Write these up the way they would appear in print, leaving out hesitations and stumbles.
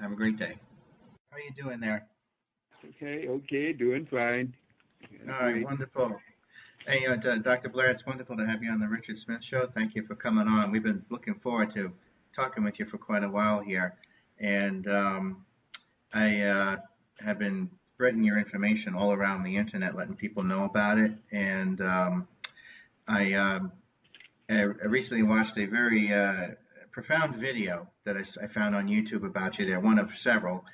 Have a great day. How are you doing there? Okay, doing fine. All right, wonderful. Hey, Dr. Blair, it's wonderful to have you on the Richard Smith Show. Thank you for coming on. We've been looking forward to talking with you for quite a while here, and I have been spreading your information all around the internet, letting people know about it. And I recently watched a very profound video that I found on YouTube about you there, one of several.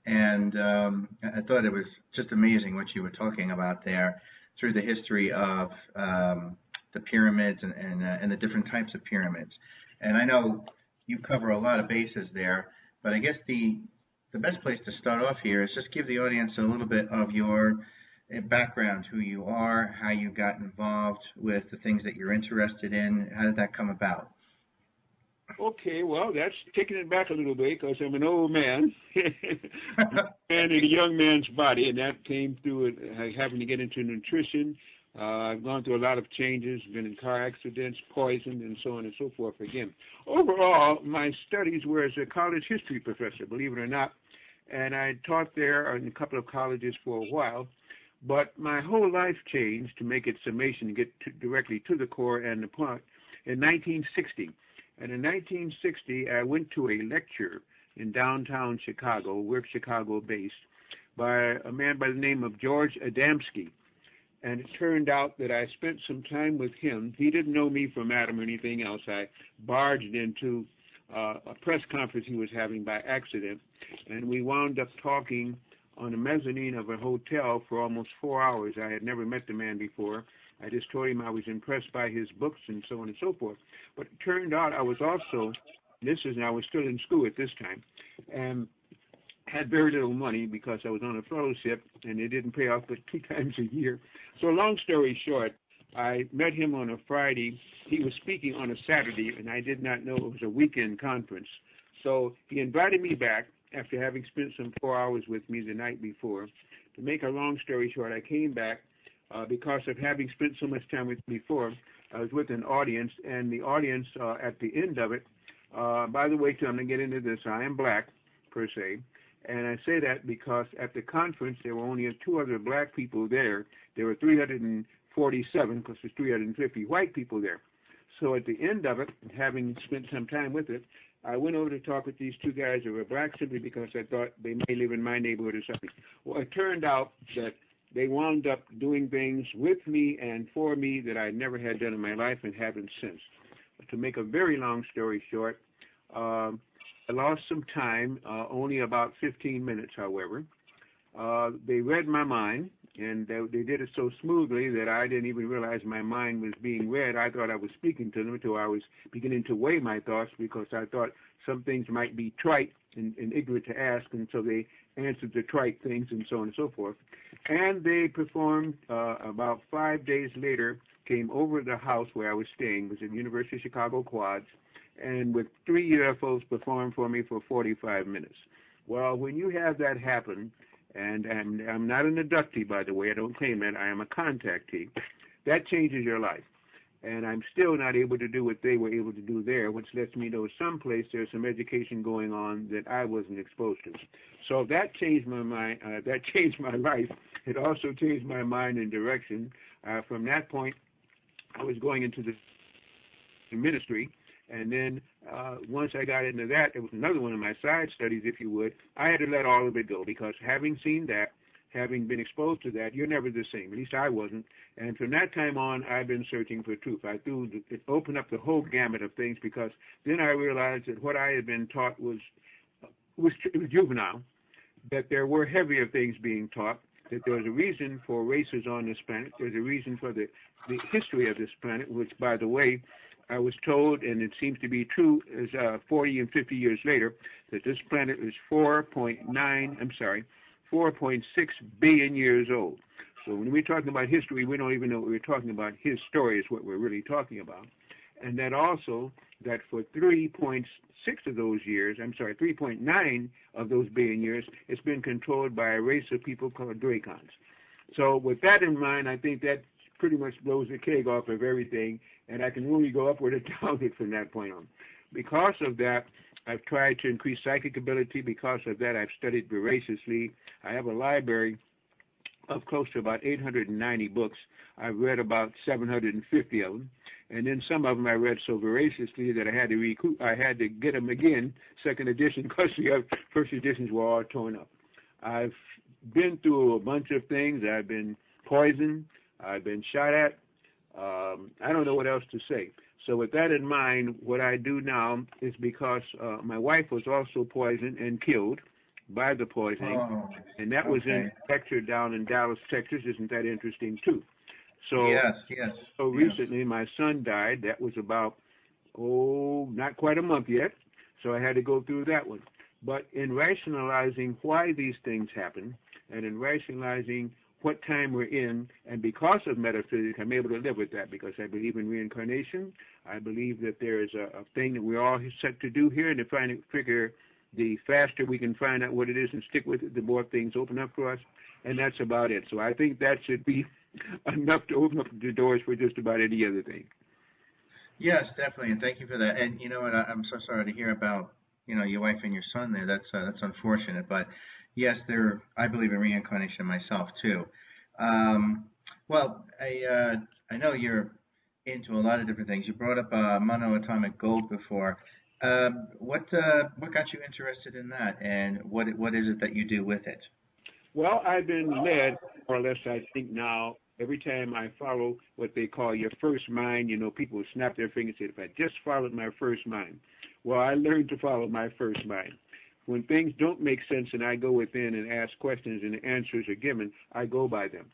And I thought it was just amazing what you were talking about there through the history of the pyramids and the different types of pyramids. And I know you cover a lot of bases there, but I guess the best place to start off here is just give the audience a little bit of your background, who you are, how you got involved with the things that you're interested in. How did that come about? Okay, well, that's taking it back a little bit because I'm an old man, and in a young man's body, and that came through having to get into nutrition. I've gone through a lot of changes, been in car accidents, poisoned, and so on and so forth again. Overall, my studies were as a college history professor, believe it or not, and I taught there in a couple of colleges for a while, but my whole life changed, to make it summation, to get directly to the core and the point, in 1960. And in 1960, I went to a lecture in downtown Chicago. We're Chicago-based, by a man by the name of George Adamski. And it turned out that I spent some time with him. He didn't know me from Adam or anything else. I barged into a press conference he was having by accident, and we wound up talking on a mezzanine of a hotel for almost 4 hours. I had never met the man before. I just told him I was impressed by his books and so on and so forth. But it turned out I was also, I was still in school at this time, and had very little money because I was on a fellowship, and it didn't pay off but 2 times a year. So long story short, I met him on a Friday. He was speaking on a Saturday, and I did not know it was a weekend conference. So he invited me back after having spent some 4 hours with me the night before. To make a long story short, I came back. Because of having spent so much time with before, I was with an audience, and the audience at the end of it, by the way, too, I'm going to get into this, I am black, per se, and I say that because at the conference there were only 2 other black people there. There were 347, because there's 350 white people there. So at the end of it, having spent some time with it, I went over to talk with these 2 guys who were black simply because I thought they may live in my neighborhood or something. Well, it turned out that they wound up doing things with me and for me that I never had done in my life and haven't since. But to make a very long story short, I lost some time, only about 15 minutes, however. They read my mind, and they did it so smoothly that I didn't even realize my mind was being read. I thought I was speaking to them until I was beginning to weigh my thoughts, because I thought some things might be trite and ignorant to ask, and so they answered the trite things and so on and so forth. And they performed about 5 days later, came over the house where I was staying, was at the University of Chicago Quads, and with 3 UFOs performed for me for 45 minutes. Well, when you have that happen, and I'm not an abductee, by the way, I don't claim that, I am a contactee, that changes your life. And I'm still not able to do what they were able to do there, which lets me know someplace there's some education going on that I wasn't exposed to. So that changed my mind. That changed my life. It also changed my mind and direction. From that point, I was going into the ministry, and then once I got into that, it was another one of my side studies, if you would. I had to let all of it go, because having seen that, having been exposed to that, you're never the same. At least I wasn't. And from that time on, I've been searching for truth. It opened up the whole gamut of things, because then I realized that what I had been taught was juvenile, that there were heavier things being taught, that there was a reason for races on this planet. There's a reason for the history of this planet, which, by the way, I was told, and it seems to be true, is 40 and 50 years later, that this planet is 4.6 billion years old. So when we're talking about history, we don't even know what we're talking about. His story is what we're really talking about. And that also, that for 3.6 of those years, 3.9 of those billion years, it's been controlled by a race of people called Dracons. So with that in mind, I think that pretty much blows the keg off of everything, and I can only go upward or downward from that point on. Because of that, I've tried to increase psychic ability. Because of that, I've studied voraciously. I have a library of close to about 890 books. I've read about 750 of them, and then some of them I read so voraciously that I had to get them again, second edition, because the first editions were all torn up. I've been through a bunch of things. I've been poisoned. I've been shot at. I don't know what else to say. So with that in mind, what I do now is because my wife was also poisoned and killed by the poisoning, and that was in lecture down in Dallas, Texas. Isn't that interesting too? So yes. So recently, my son died. That was about not quite a month yet. So I had to go through that one. But in rationalizing why these things happen, and in rationalizing what time we're in, and because of metaphysics, I'm able to live with that because I believe in reincarnation. I believe that there is a thing that we're all set to do here, and to figure the faster we can find out what it is and stick with it, the more things open up for us, and that's about it. So I think that should be enough to open up the doors for just about any other thing. Yes, definitely, and thank you for that. And you know what? I'm so sorry to hear about your wife and your son there. That's unfortunate, but yes, I believe in reincarnation myself too. Well, I know you're into a lot of different things. You brought up monoatomic gold before. What got you interested in that, and what is it that you do with it? Well, I've been led, more or less, I think now, every time I follow what they call your first mind, people will snap their fingers and say, if I just followed my first mind. Well, I learned to follow my first mind. When things don't make sense and I go within and ask questions and the answers are given, I go by them.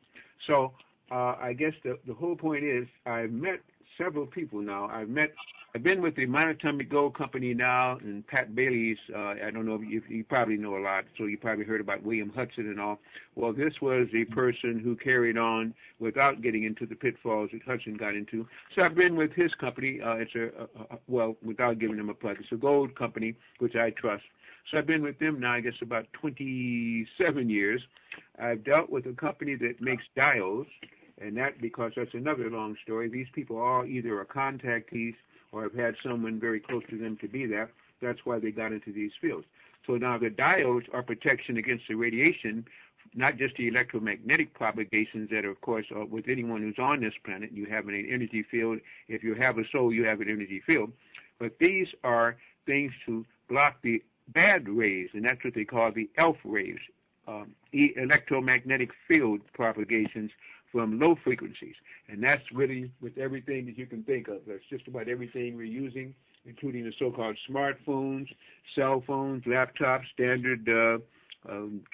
So I guess the whole point is I've met several people now. I've been with the Monatomic Gold Company now, and Pat Bailey's, I don't know if you probably know a lot, so you probably heard about William Hudson and all. Well, this was a person who carried on without getting into the pitfalls that Hudson got into. So I've been with his company. Without giving them a plug, it's a gold company, which I trust. So I've been with them now, I guess, about 27 years. I've dealt with a company that makes diodes, and that, because that's another long story. These people are either a contactees or have had someone very close to them to be that. That's why they got into these fields. So now the diodes are protection against the radiation, not just the electromagnetic propagations that are, of course, with anyone who's on this planet. You have an energy field. If you have a soul, you have an energy field. But these are things to block the bad rays, and that's what they call the E.L.F. rays, electromagnetic field propagations from low frequencies. And that's really with everything that you can think of. That's just about everything we're using, including the so-called smartphones, cell phones, laptops, standard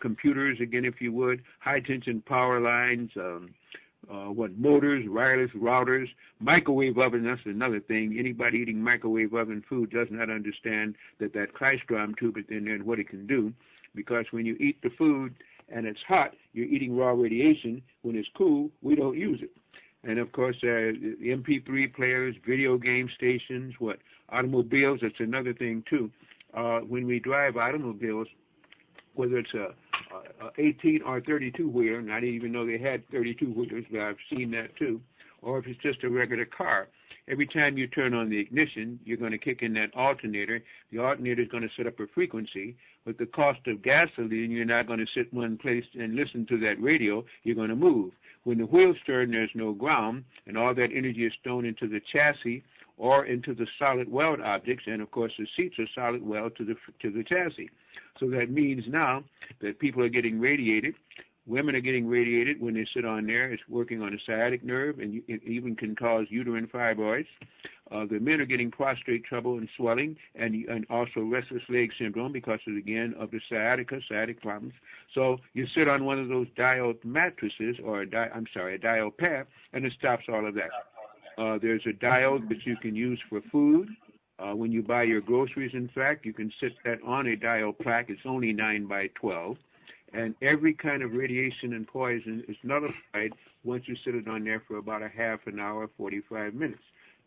computers, again, if you would, high-tension power lines, motors, wireless routers, microwave oven. That's another thing. Anybody eating microwave oven food does not understand that Klystron tube is in there and what it can do, because when you eat the food and it's hot, you're eating raw radiation. When it's cool, we don't use it. And of course, the MP3 players, video game stations, automobiles, that's another thing too. When we drive automobiles, whether it's a 18 or 32 wheeler, and I didn't even know they had 32 wheelers, but I've seen that too, or if it's just a regular car, every time you turn on the ignition, you're going to kick in that alternator. The alternator is going to set up a frequency. With the cost of gasoline, you're not going to sit in one place and listen to that radio. You're going to move. When the wheels turn, there's no ground, and all that energy is thrown into the chassis or into the solid weld objects, and of course the seats are solid weld to the chassis. So that means now that people are getting radiated. Women are getting radiated when they sit on there. It's working on the sciatic nerve, and it even can cause uterine fibroids. The men are getting prostate trouble and swelling, and also restless leg syndrome because of the sciatic problems. So you sit on one of those diode mattresses, or a diode pad, and it stops all of that. There's a diode that you can use for food. When you buy your groceries, in fact, you can sit that on a diode plaque. It's only 9 by 12. And every kind of radiation and poison is nullified once you sit it on there for about a half an hour, 45 minutes.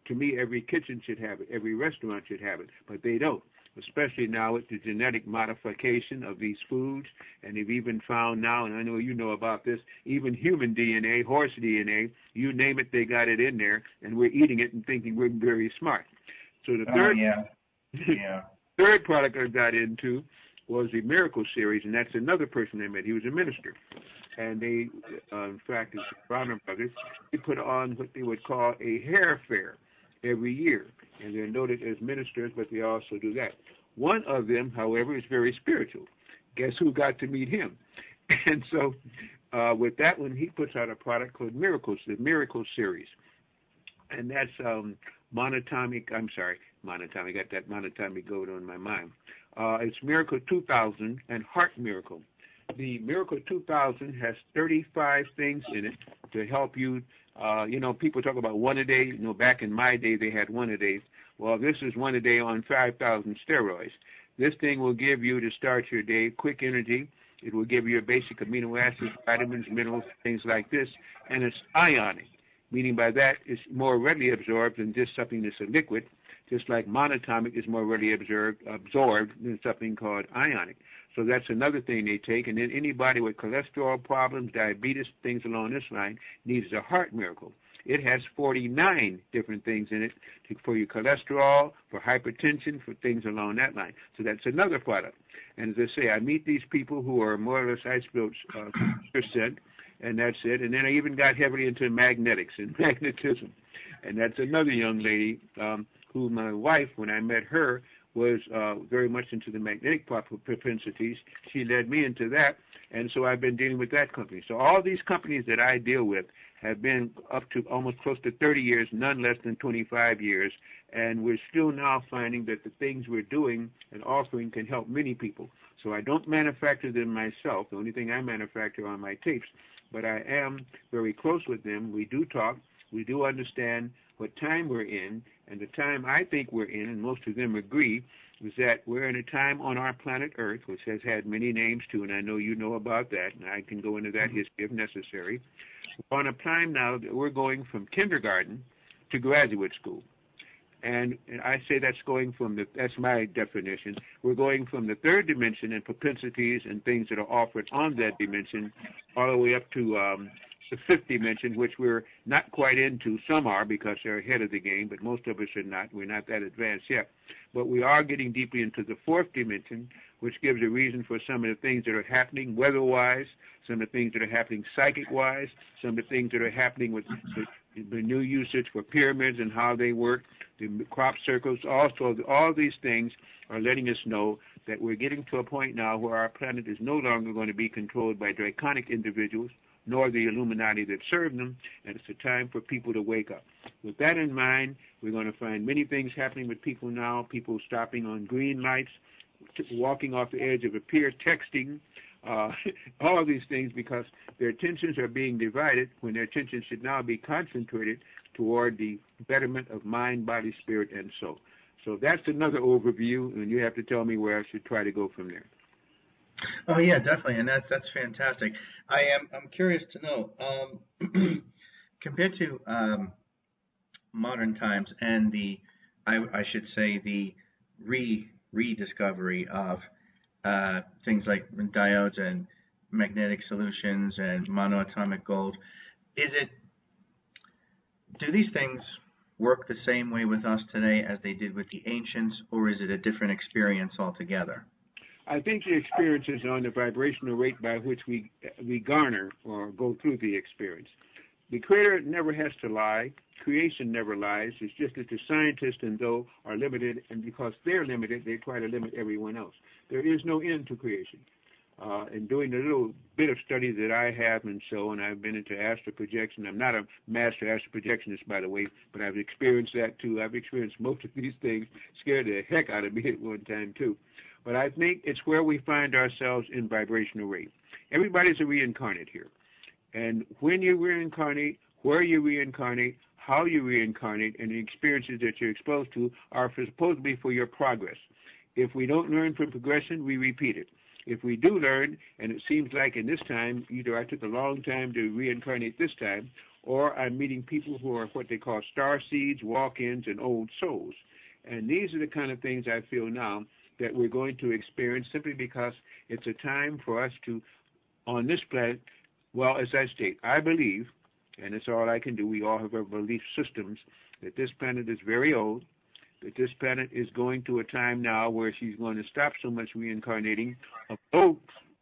To me, every kitchen should have it. Every restaurant should have it. But they don't, especially now with the genetic modification of these foods. And they've even found now, and I know you know about this, even human DNA, horse DNA, you name it, they got it in there. And we're eating it and thinking we're very smart. So the third... Yeah. Third product I got into was the Miracle series, and that's another person I met. He was a minister. And they, in fact, it's Browner Brothers, they put on what they would call a hair fair every year. And they're noted as ministers, but they also do that. One of them, however, is very spiritual. Guess who got to meet him? And so with that one, he puts out a product called Miracles, the Miracle series. And that's monatomic, got that monatomic going on in my mind. It's Miracle 2000 and Heart Miracle. The Miracle 2000 has 35 things in it to help you. People talk about one a day. Back in my day, they had one a day. Well, this is one a day on 5,000 steroids. This thing will give you, to start your day, quick energy. It will give you your basic amino acids, vitamins, minerals, things like this. And it's ionic, meaning by that it's more readily absorbed than just something that's a liquid, just like monatomic is more readily absorbed than something called ionic. So that's another thing they take. And then anybody with cholesterol problems, diabetes, things along this line, needs a Heart Miracle. It has 49 different things in it for your cholesterol, for hypertension, for things along that line. So that's another product. And as I say, I meet these people who are more or less, I suppose, percent, and that's it. And then I even got heavily into magnetics and magnetism. And that's another young lady who my wife, when I met her, was very much into the magnetic propensities. She led me into that, and so I've been dealing with that company. So all these companies that I deal with have been up to almost close to 30 years, none less than 25 years, and we're still now finding that the things we're doing and offering can help many people. So I don't manufacture them myself. The only thing I manufacture are my tapes, but I am very close with them. We do talk. We do understand what time we're in, and the time I think we're in, and most of them agree, is that we're in a time on our planet Earth, which has had many names too, and I know you know about that, and I can go into that history if necessary. We're on a time now that we're going from kindergarten to graduate school. And I say that's my definition. We're going from the third dimension and propensities and things that are offered on that dimension all the way up to the fifth dimension, which we're not quite into. Some are because they're ahead of the game, but most of us are not. We're not that advanced yet. But we are getting deeply into the fourth dimension, which gives a reason for some of the things that are happening weather-wise, some of the things that are happening psychic-wise, some of the things that are happening with the new usage for pyramids and how they work, the crop circles. Also, all these things are letting us know that we're getting to a point now where our planet is no longer going to be controlled by draconic individuals, nor the Illuminati that serve them, and it's a time for people to wake up. With that in mind, we're going to find many things happening with people now, people stopping on green lights, walking off the edge of a pier, texting, all of these things, because their attentions are being divided when their attention should now be concentrated toward the betterment of mind, body, spirit, and soul. So that's another overview, and you have to tell me where I should try to go from there. Oh yeah, definitely, and that's fantastic. I'm curious to know, compared to modern times and I should say the rediscovery of things like diodes and magnetic solutions and monoatomic gold, do these things work the same way with us today as they did with the ancients, or is it a different experience altogether? I think the experience is on the vibrational rate by which we garner or go through the experience. The Creator never has to lie. Creation never lies. It's just that the scientists and those are limited, and because they're limited, they try to limit everyone else. There is no end to creation. And doing the little bit of study that I have and so on, I've been into astral projection. I'm not a master astral projectionist, by the way, but I've experienced that too. I've experienced most of these things. Scared the heck out of me at one time too. But I think it's where we find ourselves in vibrational rate. Everybody's a reincarnate here. And when you reincarnate, where you reincarnate, how you reincarnate, and the experiences that you're exposed to are supposed to be for your progress. If we don't learn from progression, we repeat it. If we do learn, and it seems like in this time, either I took a long time to reincarnate this time, or I'm meeting people who are what they call star seeds, walk-ins, and old souls. And these are the kind of things I feel now that we're going to experience simply because it's a time for us to, on this planet, well, as I state, I believe, and it's all I can do, we all have our belief systems, that this planet is very old, that this planet is going to a time now where she's going to stop so much reincarnating of low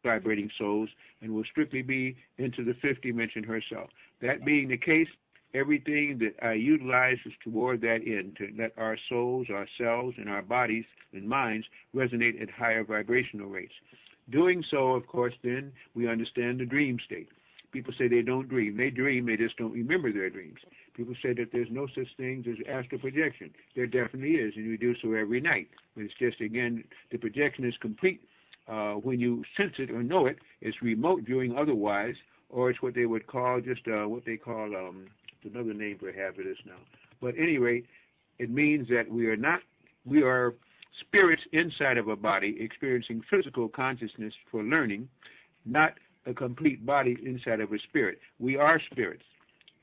vibrating souls and will strictly be into the fifth dimension herself. That being the case, everything that I utilize is toward that end, to let our souls, our cells, and our bodies and minds resonate at higher vibrational rates. Doing so, of course, then we understand the dream state. People say they don't dream. They dream, they just don't remember their dreams. People say that there's no such thing as astral projection. There definitely is, and we do so every night. But it's just, again, the projection is complete when you sense it or know it. It's remote viewing otherwise, or it's what they would call just what they call another name for half of this now. But at any rate, it means that we are spirits inside of a body experiencing physical consciousness for learning, not a complete body inside of a spirit. We are spirits,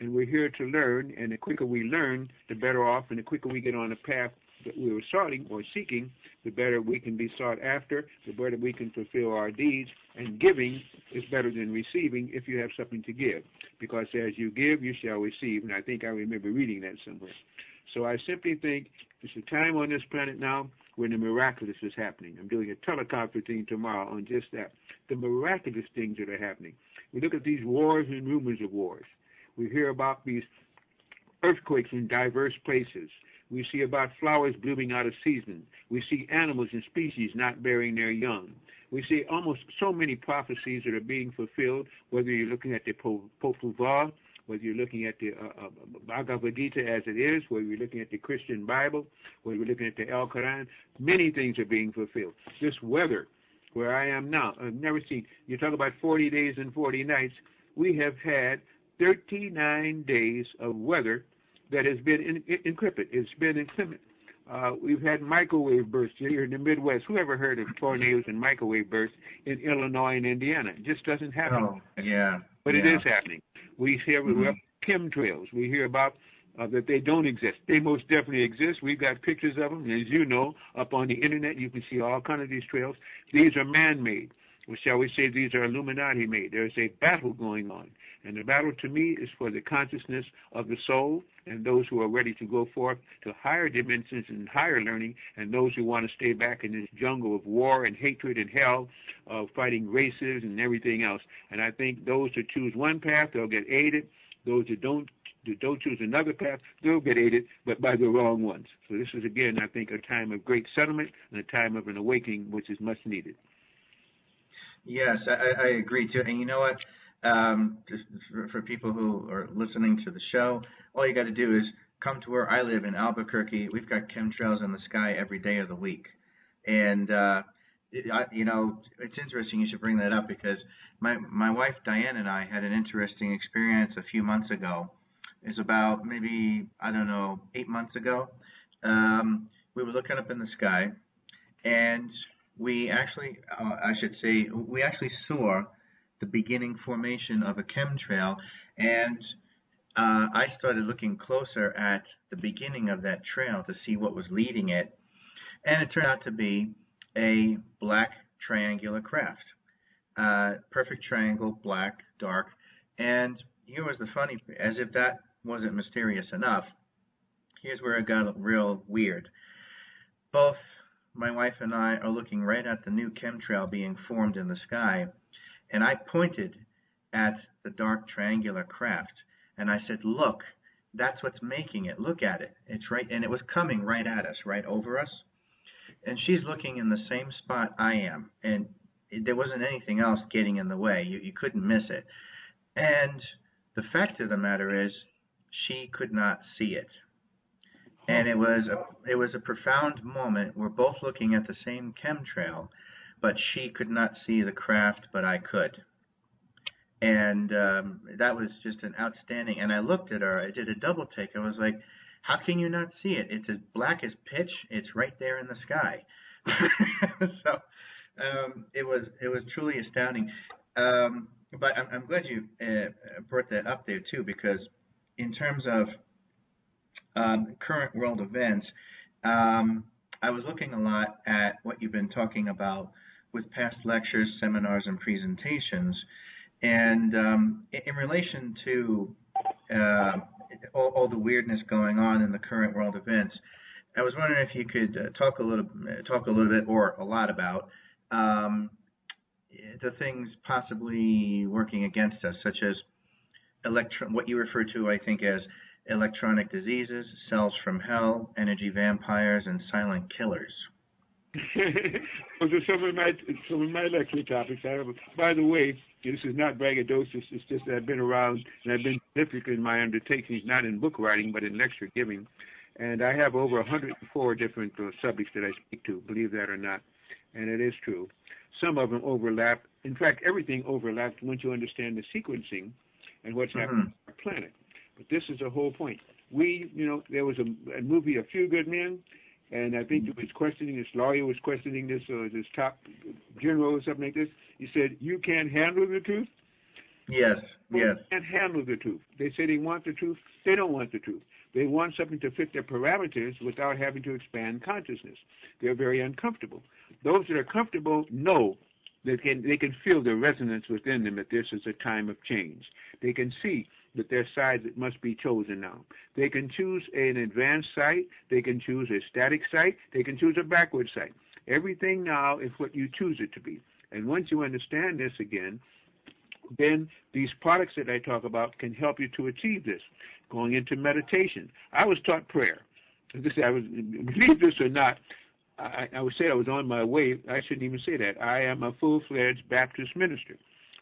and we're here to learn, and the quicker we learn, the better off, and the quicker we get on the path that we were soughting or seeking, the better we can be sought after, the better we can fulfill our deeds, and giving is better than receiving if you have something to give, because as you give, you shall receive, and I think I remember reading that somewhere. So I simply think it's a time on this planet now when the miraculous is happening. I'm doing a teleconferencing tomorrow on just that, the miraculous things that are happening. We look at these wars and rumors of wars. We hear about these earthquakes in diverse places. We see about flowers blooming out of season. We see animals and species not bearing their young. We see almost so many prophecies that are being fulfilled, whether you're looking at the Popol Vuh, whether you're looking at the Bhagavad Gita as it is, whether you're looking at the Christian Bible, whether you're looking at the El Quran, many things are being fulfilled. This weather, where I am now, I've never seen, you talk about 40 days and 40 nights, we have had 39 days of weather that has been inclement. It's been inclement. We've had microwave bursts here in the Midwest. Who ever heard of tornadoes and microwave bursts in Illinois and Indiana? It just doesn't happen. Oh, yeah. But it is happening. We hear chemtrails. We hear about that they don't exist. They most definitely exist. We've got pictures of them. And as you know, up on the Internet, you can see all kinds of these trails. These are man-made. Or shall we say these are Illuminati-made. There's a battle going on. And the battle to me is for the consciousness of the soul and those who are ready to go forth to higher dimensions and higher learning, and those who want to stay back in this jungle of war and hatred and hell, of fighting races and everything else. And I think those who choose one path, they'll get aided. Those who don't choose another path, they'll get aided, but by the wrong ones. So this is, again, I think, a time of great settlement and a time of an awakening, which is much needed. Yes, I agree too. And you know what? Just for people who are listening to the show, all you got to do is come to where I live in Albuquerque. We've got chemtrails in the sky every day of the week. And, you know, it's interesting you should bring that up because my wife Diane and I had an interesting experience a few months ago. It's about maybe, I don't know, 8 months ago. We were looking up in the sky, and we actually, we actually saw the beginning formation of a chemtrail, and I started looking closer at the beginning of that trail to see what was leading it, and it turned out to be a black triangular craft. Perfect triangle, black, dark, and here was the funny, as if that wasn't mysterious enough, here's where it got real weird. Both my wife and I are looking right at the new chemtrail being formed in the sky, and I pointed at the dark triangular craft, and I said, look, that's what's making it. Look at it. It's right, and it was coming right at us, right over us. And she's looking in the same spot I am, and there wasn't anything else getting in the way. You couldn't miss it. And the fact of the matter is, she could not see it. And it was a profound moment. We're both looking at the same chemtrail, but she could not see the craft, but I could. And that was just an outstanding. And I looked at her. I did a double take. I was like, how can you not see it? It's as black as pitch. It's right there in the sky. So it was truly astounding. But I'm glad you brought that up there too, because in terms of current world events, I was looking a lot at what you've been talking about with past lectures, seminars, and presentations, and in relation to all the weirdness going on in the current world events, I was wondering if you could talk a little bit or a lot about um, the things possibly working against us, such as what you refer to, I think, as electronic diseases, cells from hell, energy vampires, and silent killers. Those are some of my lecture topics. By the way, this is not braggadocious. It's just that I've been around and I've been prolific in my undertakings, not in book writing, but in lecture giving. And I have over 104 different subjects that I speak to, believe that or not. And it is true. Some of them overlap. In fact, everything overlaps once you understand the sequencing and what's happening on our planet. But this is the whole point. There was a movie, A Few Good Men, and I think it was questioning, this lawyer was questioning this top general or something like this. He said, you can't handle the truth? Yes, yes. They can't handle the truth. They say they want the truth. They don't want the truth. They want something to fit their parameters without having to expand consciousness. They're very uncomfortable. Those that are comfortable know that they can feel the resonance within them that this is a time of change. They can see that their side that must be chosen now. They can choose an advanced site. They can choose a static site. They can choose a backward site. Everything now is what you choose it to be. And once you understand this again, then these products that I talk about can help you to achieve this. Going into meditation. I was taught prayer. Believe this or not, I would say I was on my way. I shouldn't even say that. I am a full-fledged Baptist minister.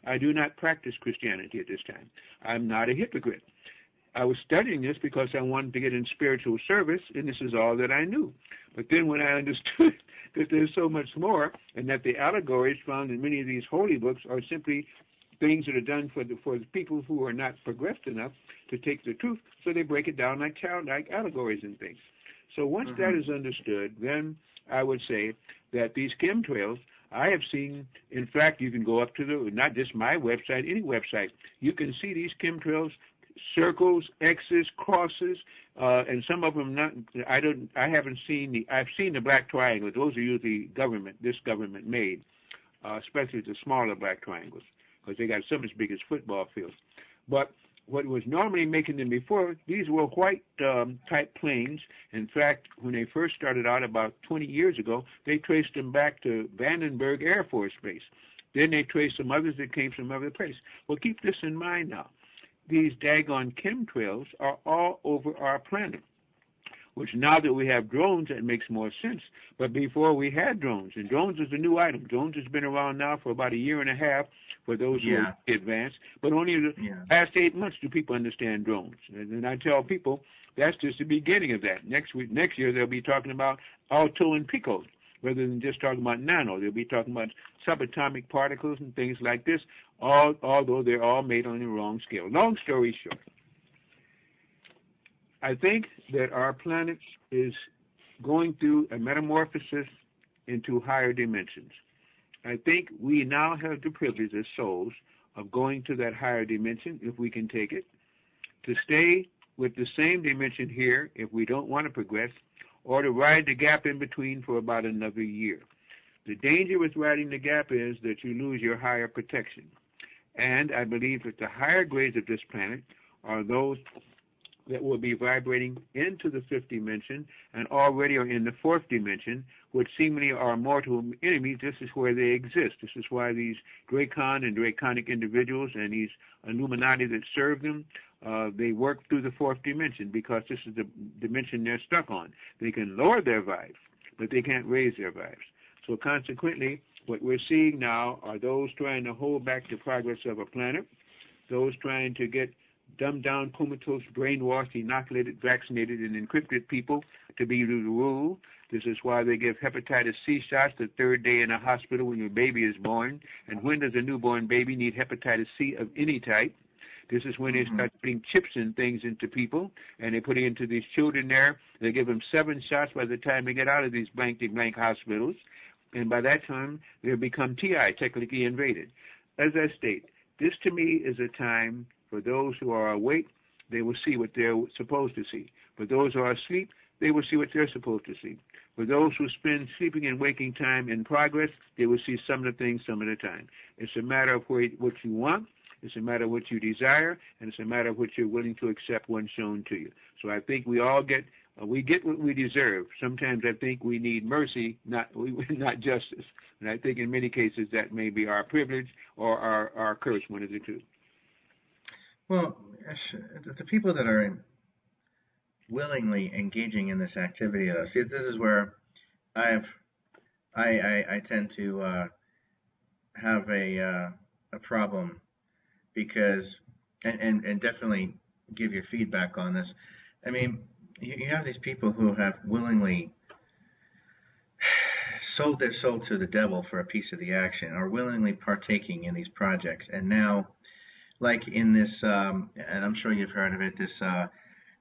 I do not practice Christianity at this time. I'm not a hypocrite. I was studying this because I wanted to get in spiritual service, and this is all that I knew. But then when I understood that there's so much more, and that the allegories found in many of these holy books are simply things that are done for the people who are not progressed enough to take the truth, so they break it down like allegories and things. So once that is understood, then I would say that these chemtrails, I have seen, in fact, you can go up to not just my website, any website, you can see these chemtrails, circles, X's, crosses, and some of them I've seen the black triangles. Those are usually this government made, especially the smaller black triangles, because they got some as big as football fields. But what was normally making them before, these were white type planes. In fact, when they first started out about 20 years ago, they traced them back to Vandenberg Air Force Base. Then they traced some others that came from other places. Well, keep this in mind now. These daggone chemtrails are all over our planet, which now that we have drones, that makes more sense. But before we had drones, and drones is a new item. Drones has been around now for about a year and a half for those who are advanced, but only in the past 8 months do people understand drones. And I tell people that's just the beginning of that. Next year they'll be talking about alto and pico, rather than just talking about nano. They'll be talking about subatomic particles and things like this, although they're all made on the wrong scale. Long story short, I think that our planet is going through a metamorphosis into higher dimensions. I think we now have the privilege as souls of going to that higher dimension, if we can take it, to stay with the same dimension here if we don't want to progress, or to ride the gap in between for about another year. The danger with riding the gap is that you lose your higher protection. And I believe that the higher grades of this planet are those that will be vibrating into the fifth dimension and already are in the fourth dimension, which seemingly are mortal enemies. This is where they exist. This is why these Dracon and Draconic individuals and these Illuminati that serve them, they work through the fourth dimension, because this is the dimension they're stuck on. They can lower their vibes, but they can't raise their vibes. So consequently, what we're seeing now are those trying to hold back the progress of a planet, those trying to get dumbed down, comatose, brainwashed, inoculated, vaccinated, and encrypted people to be the rule. This is why they give hepatitis C shots the third day in a hospital when your baby is born. And when does a newborn baby need hepatitis C of any type? This is when they start putting chips and things into people, and they put it into these children there. They give them 7 shots by the time they get out of these blank-to-blank hospitals. And by that time, they'll become TI, technically invaded. As I state, this to me is a time for those who are awake, they will see what they're supposed to see. For those who are asleep, they will see what they're supposed to see. For those who spend sleeping and waking time in progress, they will see some of the things some of the time. It's a matter of what you want, it's a matter of what you desire, and it's a matter of what you're willing to accept when shown to you. So I think we all get We get what we deserve. Sometimes I think we need mercy, not justice. And I think in many cases that may be our privilege or our curse, one of the two. Well, the people that are willingly engaging in this activity, though, see, this is where I tend to have a problem, because and definitely give your feedback on this. I mean, you have these people who have willingly sold their soul to the devil for a piece of the action, or willingly partaking in these projects, and now, like in this, and I'm sure you've heard of it, this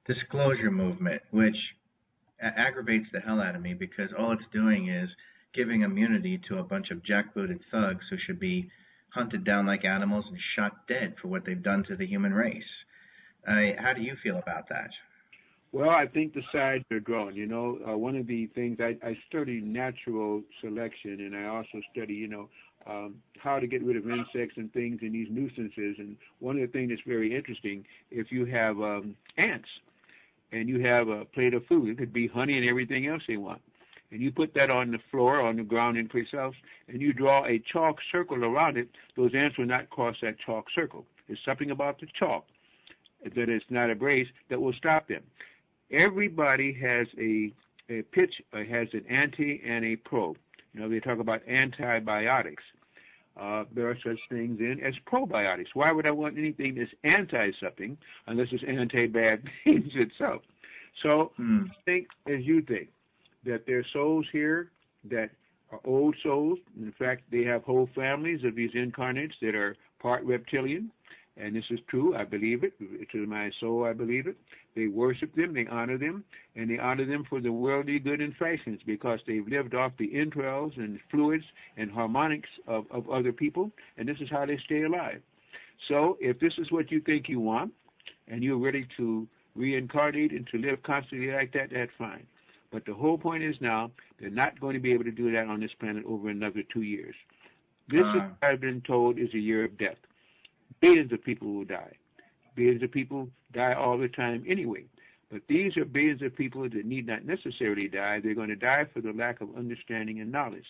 disclosure movement, which aggravates the hell out of me, because all it's doing is giving immunity to a bunch of jackbooted thugs who should be hunted down like animals and shot dead for what they've done to the human race. How do you feel about that? Well, I think the sides are drawn. You know, one of the things I study natural selection, and I also study, how to get rid of insects and things and these nuisances. And one of the things that's very interesting, if you have ants and you have a plate of food, it could be honey and everything else they want, and you put that on the floor, on the ground in place else, and you draw a chalk circle around it, those ants will not cross that chalk circle. There's something about the chalk that it's not abrased that will stop them. Everybody has a pitch, has an anti and a pro. You know, they talk about antibiotics. There are such things as probiotics. Why would I want anything that's anti-something unless it's anti-bad things itself? So think as you think, that there are souls here that are old souls. In fact, they have whole families of these incarnates that are part reptilian. And this is true. I believe it. To my soul, I believe it. They worship them, they honor them, and they honor them for the worldly good and fashions, because they've lived off the entrails and fluids and harmonics of other people, and this is how they stay alive. So if this is what you think you want, and you're ready to reincarnate and to live constantly like that, that's fine. But the whole point is now, they're not going to be able to do that on this planet over another 2 years. This, I've been told, is a year of death. Billions of people will die. Billions of people die all the time anyway. But these are billions of people that need not necessarily die. They're going to die for the lack of understanding and knowledge.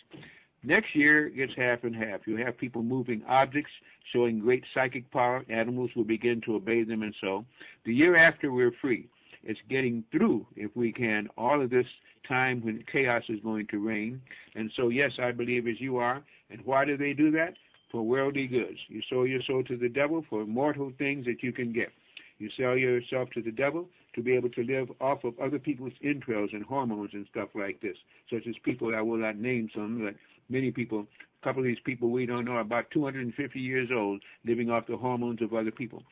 Next year, it gets half and half. You'll have people moving objects, showing great psychic power. Animals will begin to obey them, and so. The year after, we're free. It's getting through, if we can, all of this time when chaos is going to reign. And so, yes, I believe as you are. And why do they do that? For worldly goods. You sold your soul to the devil for mortal things that you can get. You sell yourself to the devil to be able to live off of other people's entrails and hormones and stuff like this, such as people, I will not name some, but many people, a couple of these people we don't know are about 250 years old, living off the hormones of other people.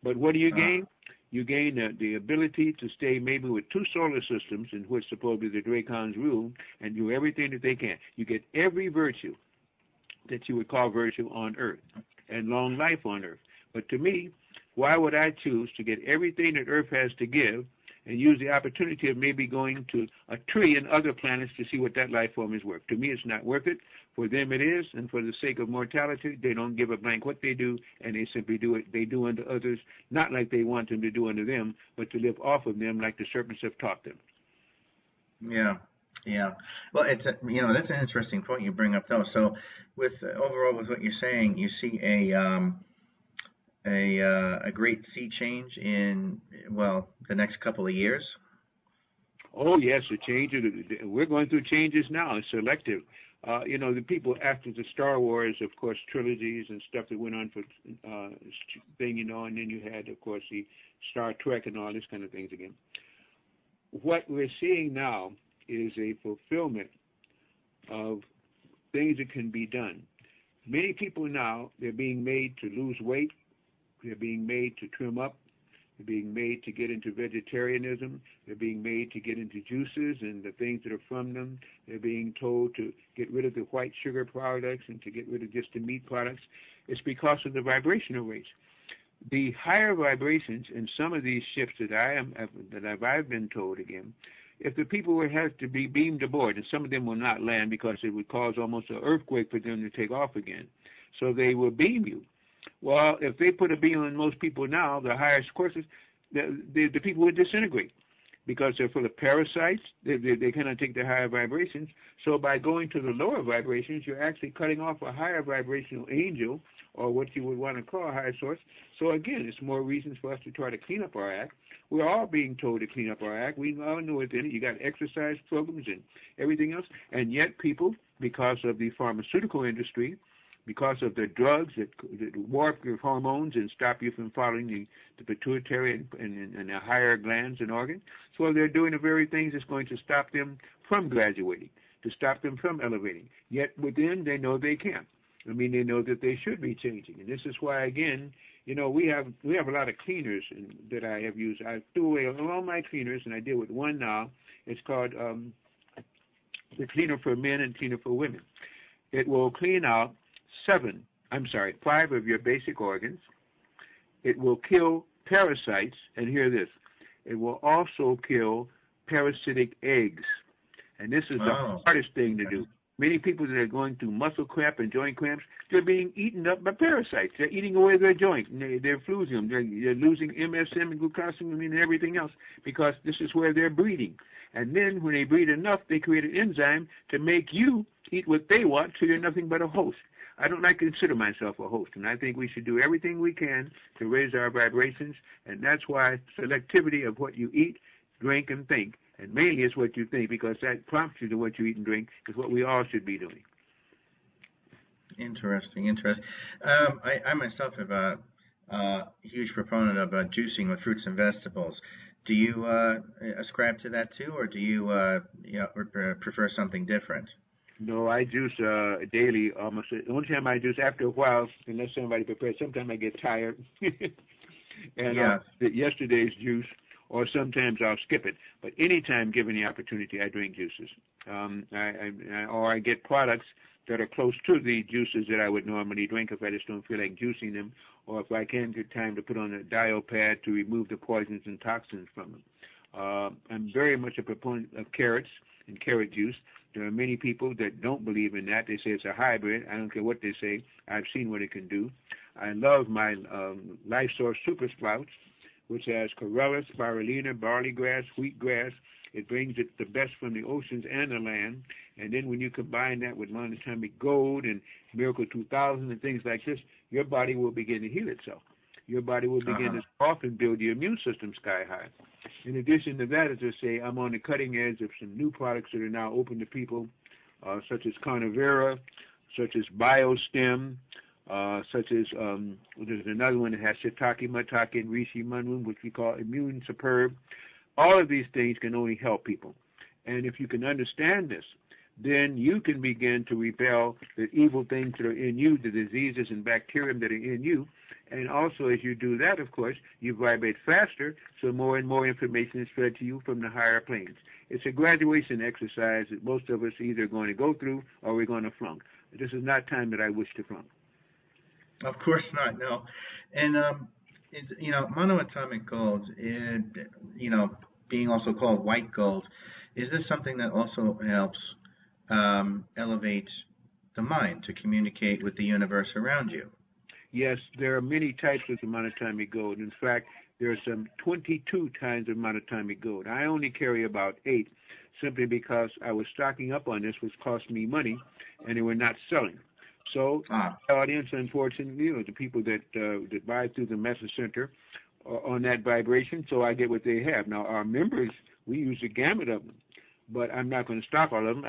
But what do you gain? You gain the ability to stay maybe with 2 solar systems in which supposedly the Dracons rule, and do everything that they can. You get every virtue that you would call virtue on earth, and long life on earth. But to me, why would I choose to get everything that earth has to give and use the opportunity of maybe going to a tree and other planets to see what that life form is worth? To me, it's not worth it. For them it is, and for the sake of mortality, they don't give a blank what they do, and they simply do it. They do unto others, not like they want them to do unto them, but to live off of them like the serpents have taught them. Yeah. Yeah, well, it's that's an interesting point you bring up, though. So, overall with what you're saying, you see a great sea change in the next couple of years. Oh yes, the changes. We're going through changes now. It's selective. The people after the Star Wars, of course, trilogies and stuff that went on for thing, and then you had, of course, the Star Trek and all this kind of things again. What we're seeing now is a fulfillment of things that can be done. Many people now, they're being made to lose weight, they're being made to trim up, they're being made to get into vegetarianism, they're being made to get into juices and the things that are from them, they're being told to get rid of the white sugar products and to get rid of just the meat products. It's because of the vibrational rates. The higher vibrations in some of these ships that I've been told again, if the people would have to be beamed aboard, and some of them will not land because it would cause almost an earthquake for them to take off again, so they will beam you. Well, if they put a beam on most people now, the highest courses, the people would disintegrate because they're full of parasites. They cannot take the higher vibrations. So by going to the lower vibrations, you're actually cutting off a higher vibrational angel, or what you would want to call a higher source. So again, it's more reasons for us to try to clean up our act. We're all being told to clean up our act. We all know what's in it. You got exercise programs and everything else, and yet people, because of the pharmaceutical industry, because of the drugs that warp your hormones and stop you from following the pituitary and the higher glands and organs, so they're doing the very things that's going to stop them from graduating, to stop them from elevating. Yet within, they know they can't. I mean, they know that they should be changing, and this is why, again, you know, we have a lot of cleaners that I have used. I threw away all my cleaners, and I deal with one now. It's called the cleaner for men and cleaner for women. It will clean out 5 of your basic organs. It will kill parasites, and hear this, it will also kill parasitic eggs, and this is the hardest thing to do. Many people that are going through muscle cramp and joint cramps, they're being eaten up by parasites. They're eating away their joint. They're losing them. They're losing MSM and glucosamine and everything else because this is where they're breeding. And then when they breed enough, they create an enzyme to make you eat what they want, so you're nothing but a host. I don't like to consider myself a host, and I think we should do everything we can to raise our vibrations, and that's why selectivity of what you eat, drink, and think, and mainly it's what you think, because that prompts you to what you eat and drink, is what we all should be doing. Interesting. I myself have a huge proponent of juicing with fruits and vegetables. Do you ascribe to that too, or do you prefer something different? No, I juice daily almost. The only time I juice after a while, unless somebody prepares, sometimes I get tired. And yesterday's juice, or sometimes I'll skip it. But anytime given the opportunity, I drink juices. Or I get products that are close to the juices that I would normally drink if I just don't feel like juicing them, or if I can't get time to put on a dial pad to remove the poisons and toxins from them. I'm very much a proponent of carrots and carrot juice. There are many people that don't believe in that. They say it's a hybrid. I don't care what they say. I've seen what it can do. I love my Life Source Super Sprouts, which has chlorella, spirulina, barley grass, wheatgrass. It brings it the best from the oceans and the land. And then when you combine that with monatomic gold and Miracle 2000 and things like this, your body will begin to heal itself. Your body will begin to often build your immune system sky high. In addition to that, as I say, I'm on the cutting edge of some new products that are now open to people, such as Carnivora, such as BioStem, such as there's another one that has shiitake, maitake, and reishi munmun, which we call Immune Superb. All of these things can only help people. And if you can understand this, then you can begin to repel the evil things that are in you, the diseases and bacteria that are in you. And also, as you do that, of course, you vibrate faster, so more and more information is fed to you from the higher planes. It's a graduation exercise that most of us are either going to go through or we're going to flunk. This is not time that I wish to flunk. Of course not, no. And, monoatomic gold, being also called white gold, is this something that also helps elevate the mind to communicate with the universe around you? Yes, there are many types of the monatomic gold. In fact, there are some 22 kinds of monatomic gold. I only carry about 8, simply because I was stocking up on this, which cost me money, and they were not selling. So, the audience, unfortunately, the people that buy through the message center are on that vibration, so I get what they have. Now, our members, we use a gamut of them, but I'm not going to stock all of them.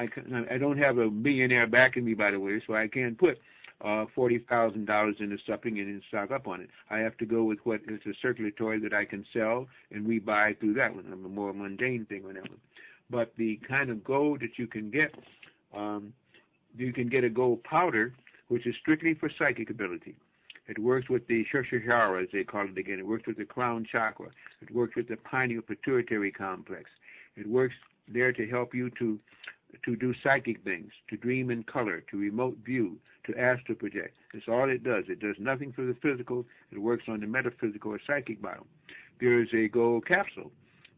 I don't have a millionaire backing me, by the way, so I can't put $40,000 into something and then stock up on it. I have to go with what is a circulatory that I can sell, and we buy through that one. I'm a more mundane thing on that one. But the kind of gold that you can get a gold powder, which is strictly for psychic ability. It works with the Shashahara, as they call it again. It works with the crown chakra. It works with the pineal pituitary complex. It works there to help you to do psychic things, to dream in color, to remote view, to astral project. That's all it does. It does nothing for the physical. It works on the metaphysical or psychic bottom. There is a gold capsule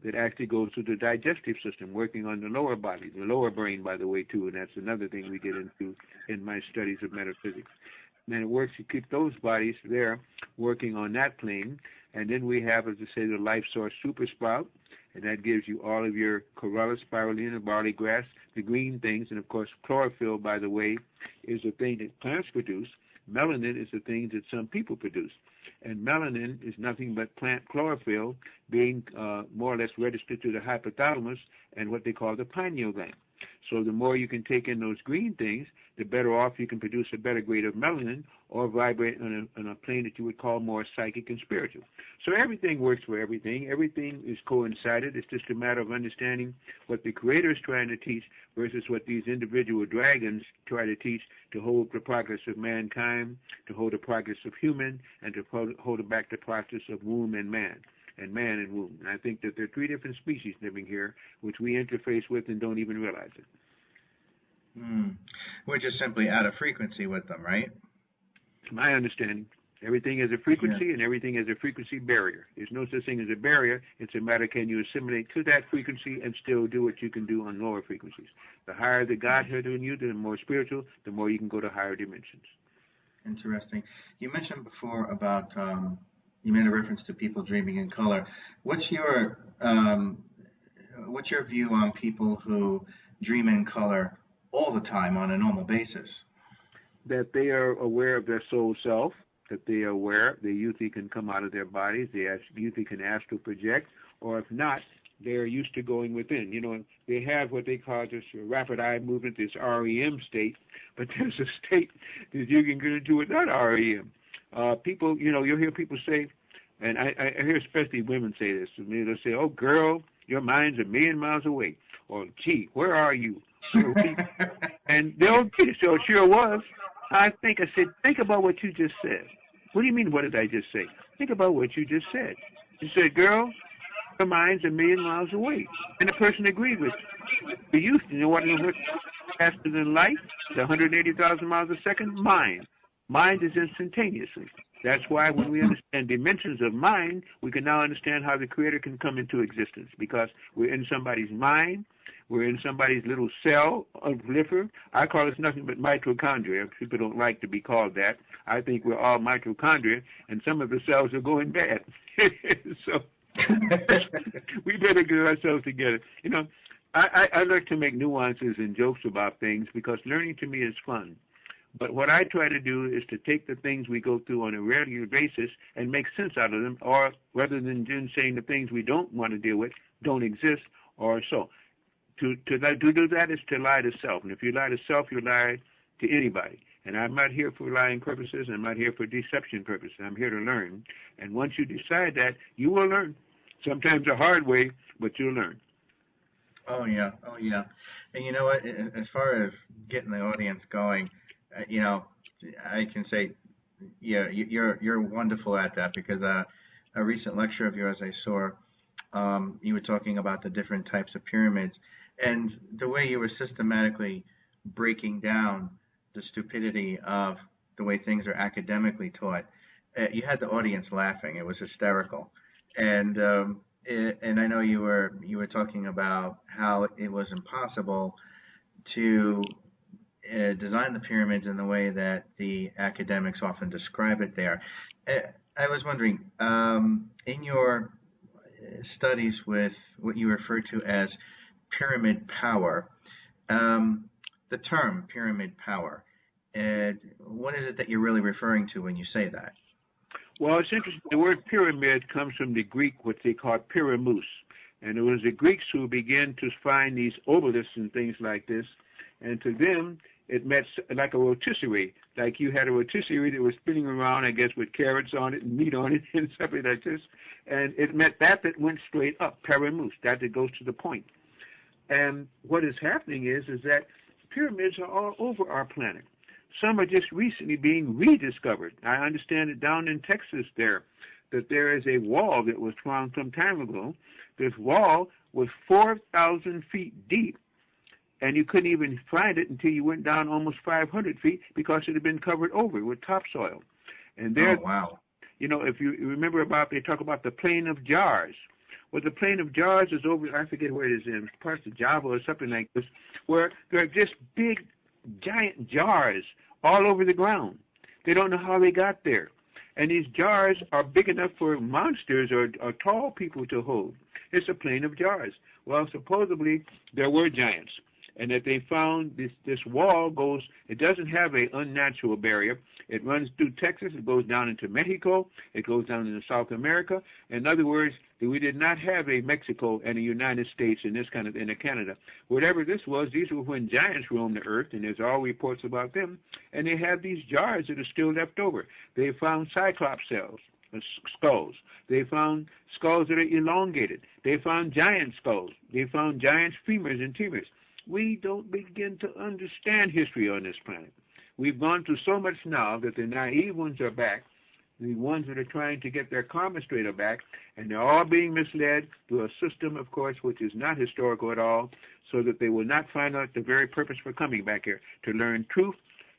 that actually goes to the digestive system, working on the lower body, the lower brain, by the way, too, and that's another thing we get into in my studies of metaphysics. And it works to keep those bodies there working on that plane. And then we have, as I say, the life source super sprout, and that gives you all of your chlorella, spirulina, barley grass, the green things. And, of course, chlorophyll, by the way, is the thing that plants produce. Melanin is the thing that some people produce. And melanin is nothing but plant chlorophyll being more or less registered to the hypothalamus and what they call the pineal gland. So the more you can take in those green things, the better off you can produce a better grade of melanin or vibrate on a plane that you would call more psychic and spiritual. So everything works for everything. Everything is coincided. It's just a matter of understanding what the Creator is trying to teach versus what these individual dragons try to teach to hold the progress of mankind, to hold the progress of human, and to hold back the process of womb and man. And man and womb. And I think that there are three different species living here, which we interface with and don't even realize it. We're just simply out of frequency with them, right? My understanding. Everything is a frequency, and everything is a frequency barrier. There's no such thing as a barrier. It's a matter, can you assimilate to that frequency and still do what you can do on lower frequencies. The higher the Godhead in you, the more spiritual, the more you can go to higher dimensions. Interesting. You mentioned before about... you made a reference to people dreaming in color. What's your view on people who dream in color all the time on a normal basis? That they are aware of their soul self, that they are aware they usually can come out of their bodies, they usually can astral project, or if not, they're used to going within. You know, they have what they call this rapid eye movement, this REM state, but there's a state that you can get into without REM. People, you know, you'll hear people say, and I hear especially women say this to me, they'll say, oh, girl, your mind's a million miles away. Or, gee, where are you? And they'll get it. So it sure was. I said, think about what you just said. What do you mean, what did I just say? Think about what you just said. You said, girl, your mind's a million miles away. And the person agreed with you. You know what faster than light? The 180,000 miles a second? Mind. Mind is instantaneously. That's why when we understand dimensions of mind, we can now understand how the Creator can come into existence, because we're in somebody's mind, we're in somebody's little cell of liver. I call it nothing but mitochondria. People don't like to be called that. I think we're all mitochondria, and some of the cells are going bad. So we better get ourselves together. You know, I like to make nuances and jokes about things because learning to me is fun. But what I try to do is to take the things we go through on a regular basis and make sense out of them, or rather than saying the things we don't want to deal with don't exist or so. To do that is to lie to self. And if you lie to self, you lie to anybody. And I'm not here for lying purposes. I'm not here for deception purposes. I'm here to learn. And once you decide that, you will learn. Sometimes a hard way, but you'll learn. Oh, yeah. Oh, yeah. And you know what? As far as getting the audience going, you know, I can say, yeah, you're wonderful at that, because a recent lecture of yours I saw, you were talking about the different types of pyramids, and the way you were systematically breaking down the stupidity of the way things are academically taught. You had the audience laughing. It was hysterical, and I know you were talking about how it was impossible to design the pyramids in the way that the academics often describe it there. I was wondering, in your studies with what you refer to as pyramid power, the term pyramid power, what is it that you're really referring to when you say that? Well, it's interesting. The word pyramid comes from the Greek, what they call pyramus. And it was the Greeks who began to find these obelisks and things like this. And to them, it meant like a rotisserie. Like you had a rotisserie that was spinning around, I guess, with carrots on it and meat on it and something like this. And it meant that went straight up, pyramus, that goes to the point. And what is happening is that pyramids are all over our planet. Some are just recently being rediscovered. I understand that down in Texas that there is a wall that was found some time ago. This wall was 4,000 feet deep, and you couldn't even find it until you went down almost 500 feet because it had been covered over with topsoil. And there, oh, wow. You know, if you remember they talk about the plain of jars. Well, the plain of jars is over, I forget where it is, in parts of Java or something like this, where there are just big, giant jars all over the ground. They don't know how they got there. And these jars are big enough for monsters or tall people to hold. It's a plane of jars. Well, supposedly there were giants, and that they found this wall goes, it doesn't have an unnatural barrier. It runs through Texas, it goes down into Mexico, it goes down into South America. In other words, we did not have a Mexico and a United States and this kind of, and a Canada. Whatever this was, these were when giants roamed the earth, and there's all reports about them, and they have these jars that are still left over. They found cyclops cells, skulls. They found skulls that are elongated. They found giant skulls. They found giant femurs and femurs. We don't begin to understand history on this planet. We've gone through so much now that the naive ones are back, the ones that are trying to get their karma straight are back, and they're all being misled through a system, of course, which is not historical at all, so that they will not find out the very purpose for coming back here, to learn truth,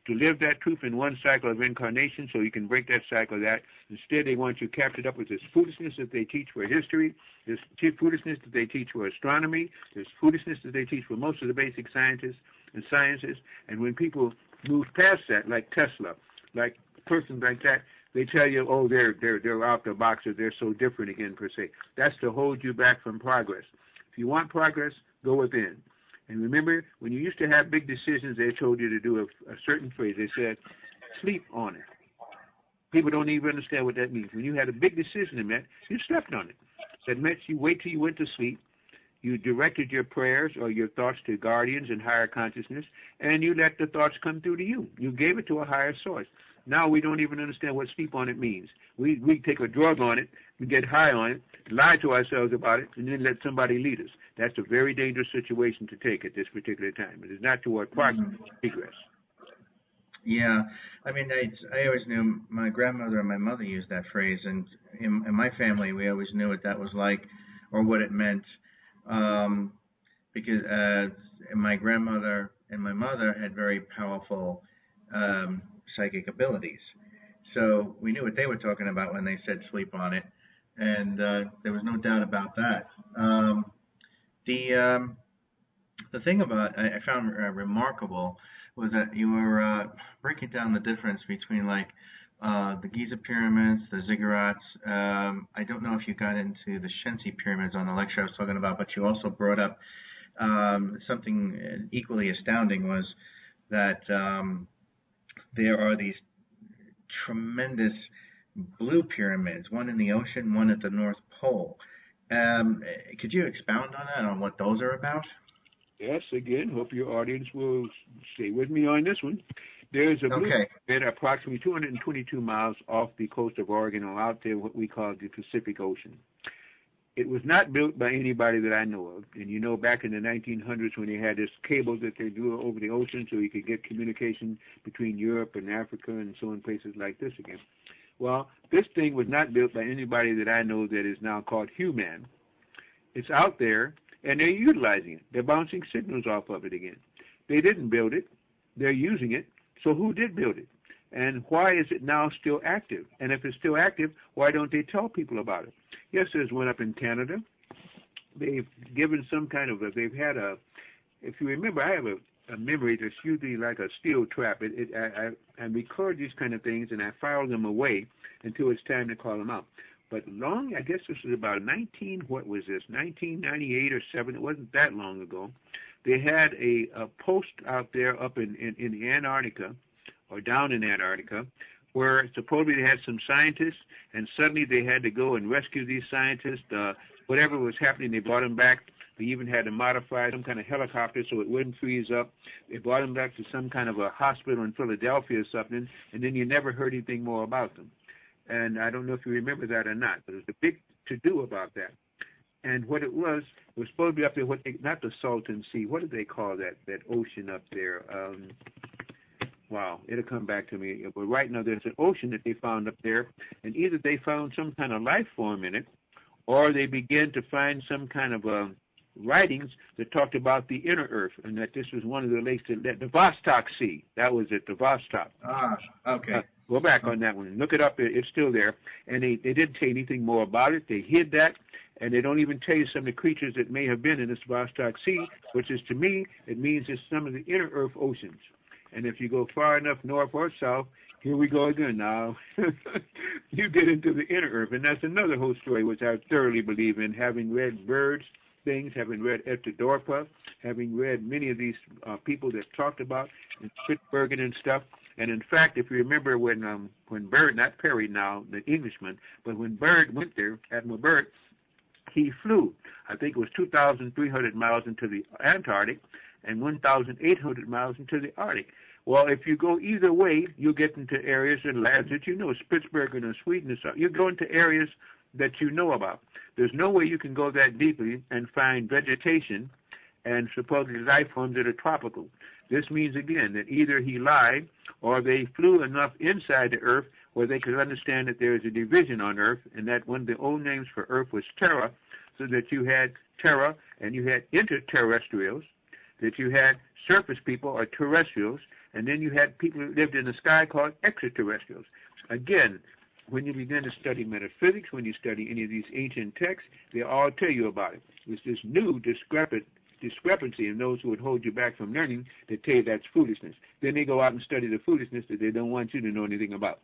to live that truth in one cycle of incarnation so you can break that cycle of that. Instead, they want you captured up with this foolishness that they teach for history, this foolishness that they teach for astronomy, this foolishness that they teach for most of the basic scientists and sciences. And when people move past that, like Tesla, like persons like that, they tell you, oh, they're out the box, or they're so different again, per se. That's to hold you back from progress. If you want progress, go within. And remember, when you used to have big decisions, they told you to do a certain phrase. They said, sleep on it. People don't even understand what that means. When you had a big decision to make, you slept on it. That meant you wait till you went to sleep. You directed your prayers or your thoughts to guardians and higher consciousness, and you let the thoughts come through to you. You gave it to a higher source. Now we don't even understand what sleep on it means. We take a drug on it, we get high on it, lie to ourselves about it, and then let somebody lead us. That's a very dangerous situation to take at this particular time. It is not toward progress. Yeah, I mean, I always knew my grandmother and my mother used that phrase, and in my family, we always knew what that was like or what it meant, because my grandmother and my mother had very powerful psychic abilities. So we knew what they were talking about when they said sleep on it, and there was no doubt about that. The thing about I found remarkable was that you were breaking down the difference between like the Giza pyramids, the ziggurats. I don't know if you got into the Shensi pyramids on the lecture I was talking about, but you also brought up something equally astounding, was that there are these tremendous blue pyramids, one in the ocean, one at the North Pole. Could you expound on that, on what those are about? Yes, again, hope your audience will stay with me on this one. There's a blue pyramid approximately 222 miles off the coast of Oregon, or out there what we call the Pacific Ocean. It was not built by anybody that I know of. And you know, back in the 1900s when they had this cable that they drew over the ocean so you could get communication between Europe and Africa and so on, places like this again. Well, this thing was not built by anybody that I know that is now called human. It's out there, and they're utilizing it. They're bouncing signals off of it again. They didn't build it. They're using it. So who did build it? And why is it now still active? And if it's still active, why don't they tell people about it? Yes, there's one up in Canada. They've given some kind of they've had if you remember, I have a memory that's usually like a steel trap. I record these kind of things and I file them away until it's time to call them out. But I guess this was about 1998 or 7, it wasn't that long ago. They had a post out there up in Antarctica, or down in Antarctica, where supposedly they had some scientists, and suddenly they had to go and rescue these scientists. Whatever was happening, they brought them back. They even had to modify some kind of helicopter so it wouldn't freeze up. They brought them back to some kind of a hospital in Philadelphia or something, and then you never heard anything more about them. And I don't know if you remember that or not, but there was a big to-do about that. And what it was supposed to be up there, not the Salton Sea, what did they call that ocean up there? Wow, it'll come back to me. But right now there's an ocean that they found up there, and either they found some kind of life form in it, or they began to find some kind of writings that talked about the inner earth, and that this was one of the lakes, the Vostok Sea. That was it, the Vostok. Ah, okay. Go back on that one. Look it up. It's still there. And they didn't say anything more about it. They hid that, and they don't even tell you some of the creatures that may have been in this Vostok Sea, which is, to me, it means it's some of the inner earth oceans. And if you go far enough north or south, Here we go again now. You get into the inner earth, and that's another whole story which I thoroughly believe in, having read Bird's things, having read Dorpa, having read many of these people that talked about in Spitsbergen and stuff. And in fact, if you remember when Byrd, not Perry now, the Englishman, but when Byrd went there, Admiral Byrd, he flew, I think it was 2,300 miles into the Antarctic and 1,800 miles into the Arctic. Well, if you go either way, you'll get into areas and lands that you know, Spitsbergen or Sweden or something. You go into areas that you know about. There's no way you can go that deeply and find vegetation and supposedly life forms that are tropical. This means, again, that either he lied or they flew enough inside the Earth where they could understand that there is a division on Earth, and that one of the old names for Earth was Terra, so that you had Terra and you had interterrestrials, that you had surface people or terrestrials, and then you had people who lived in the sky called extraterrestrials. Again, when you begin to study metaphysics, when you study any of these ancient texts, they all tell you about it. It's this new discrepancy in those who would hold you back from learning that tell you that's foolishness. Then they go out and study the foolishness that they don't want you to know anything about.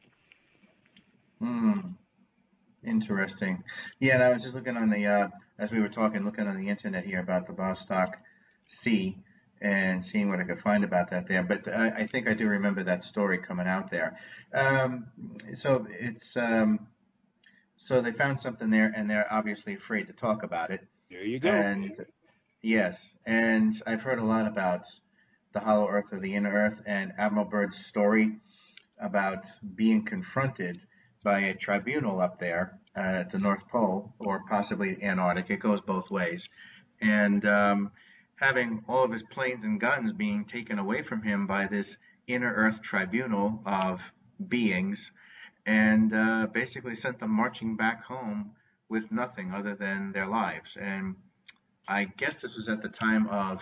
Interesting. Yeah, and I was just looking on the, as we were talking, looking on the internet here about the Vostok Sea and seeing what I could find about that there. But I think I do remember that story coming out there. So it's, so they found something there, and they're obviously afraid to talk about it. There you go. And yes, and I've heard a lot about the hollow earth or the inner earth, and Admiral Byrd's story about being confronted by a tribunal up there at the North Pole, or possibly Antarctic. It goes both ways. And having all of his planes and guns being taken away from him by this inner earth tribunal of beings, and basically sent them marching back home with nothing other than their lives. And I guess this was at the time of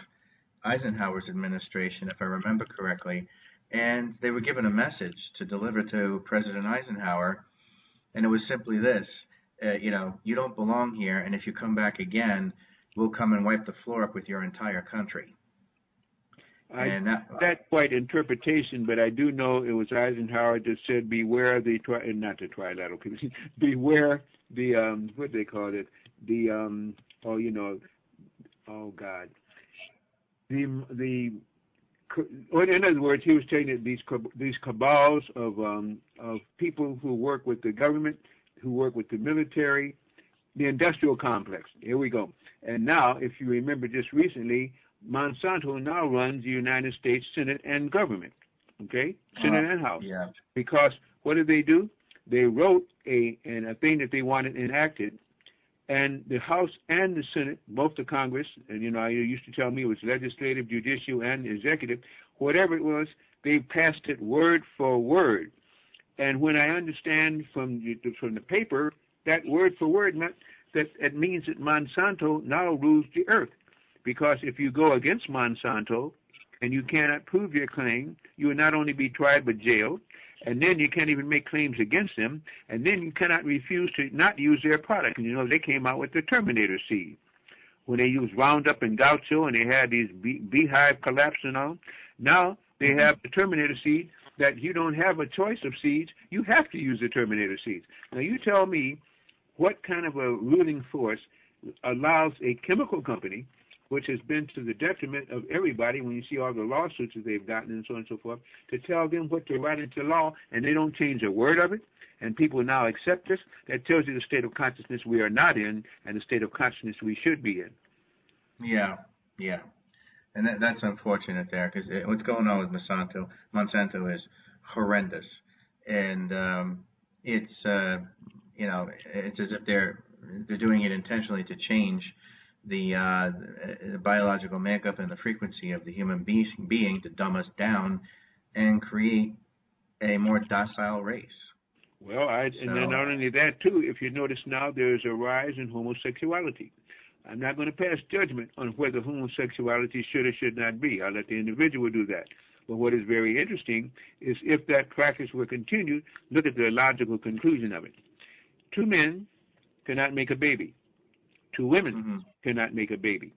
Eisenhower's administration, if I remember correctly, and they were given a message to deliver to President Eisenhower, and it was simply this, you don't belong here, and if you come back again, we'll come and wipe the floor up with your entire country. That's quite interpretation, but I do know it was Eisenhower that said, beware the, not the trilateral commission, beware the, what they called it, the, in other words, he was saying that these cabals of people who work with the government, who work with the military, the industrial complex. Here we go. And now, if you remember just recently, Monsanto now runs the United States Senate and government, okay? Senate and House. Yeah. Because what did they do? They wrote a thing that they wanted enacted, and the House and the Senate, both the Congress, and you used to tell me it was legislative, judicial, and executive, whatever it was, they passed it word for word. And when I understand from the paper, that word for word meant that it means that Monsanto now rules the earth. Because if you go against Monsanto and you cannot prove your claim, you will not only be tried but jailed, and then you can't even make claims against them, and then you cannot refuse to not use their product. And they came out with the Terminator seed. When they used Roundup and Gaucho and they had these beehive collapse and all, now they have the Terminator seed that you don't have a choice of seeds. You have to use the Terminator seeds. Now you tell me what kind of a ruling force allows a chemical company, which has been to the detriment of everybody when you see all the lawsuits that they've gotten and so on and so forth, to tell them what to write into law, and they don't change a word of it, and people now accept this. That tells you the state of consciousness we are not in and the state of consciousness we should be in. Yeah. And that's unfortunate there, because what's going on with Monsanto is horrendous. And it's as if they're doing it intentionally to change the biological makeup and the frequency of the human being to dumb us down and create a more docile race. Well, and then not only that, too, if you notice now there's a rise in homosexuality. I'm not going to pass judgment on whether homosexuality should or should not be. I'll let the individual do that. But what is very interesting is if that practice were continued, look at the logical conclusion of it. 2 men cannot make a baby. 2 women cannot make a baby.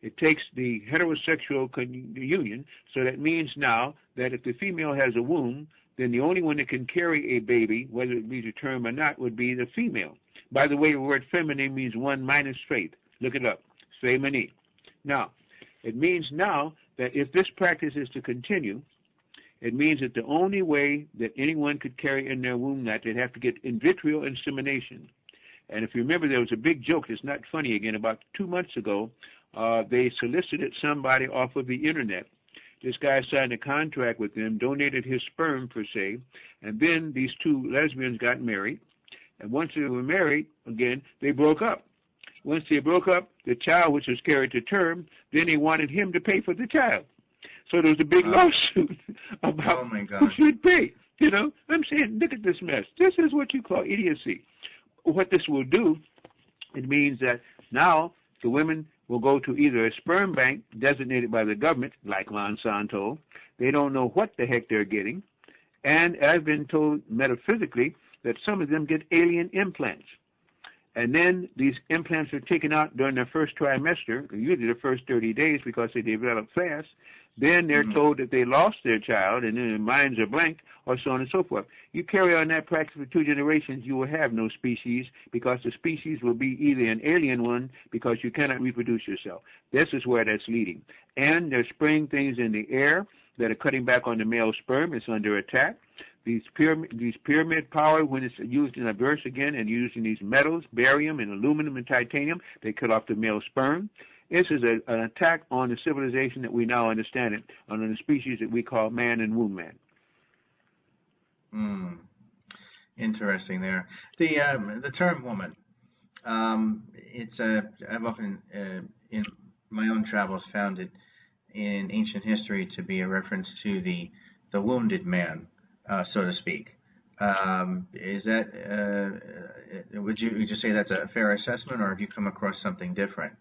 It takes the heterosexual union, so that means now that if the female has a womb, then the only one that can carry a baby, whether it be the term or not, would be the female. By the way, the word feminine means one minus faith. Look it up. Femini. Now, it means now that if this practice is to continue, it means that the only way that anyone could carry in their womb that they'd have to get in vitro insemination. And if you remember, there was a big joke that's not funny again. About 2 months ago, they solicited somebody off of the internet. This guy signed a contract with them, donated his sperm, per se, and then these two lesbians got married. And once they were married, again, they broke up. Once they broke up, the child, which was carried to term, then they wanted him to pay for the child. So there was a big lawsuit about who should pay. You know, I'm saying, look at this mess. This is what you call idiocy. What this will do, it means that now the women will go to either a sperm bank designated by the government, like Monsanto. They don't know what the heck they're getting. And I've been told metaphysically that some of them get alien implants. And then these implants are taken out during their first trimester, usually the first 30 days because they develop fast. Then they're told that they lost their child and then their minds are blank, or so on and so forth. You carry on that practice for 2 generations, you will have no species because the species will be either an alien one because you cannot reproduce yourself. This is where that's leading. And they're spraying things in the air that are cutting back on the male sperm. It's under attack. These pyramid power, when it's used in a verse again and using these metals, barium and aluminum and titanium, they cut off the male sperm. This is an attack on the civilization that we now understand it, on the species that we call man and womb man. Interesting there. The term woman, I've often in my own travels found it in ancient history to be a reference to the wounded man, so to speak. Is that would you say that's a fair assessment, or have you come across something different?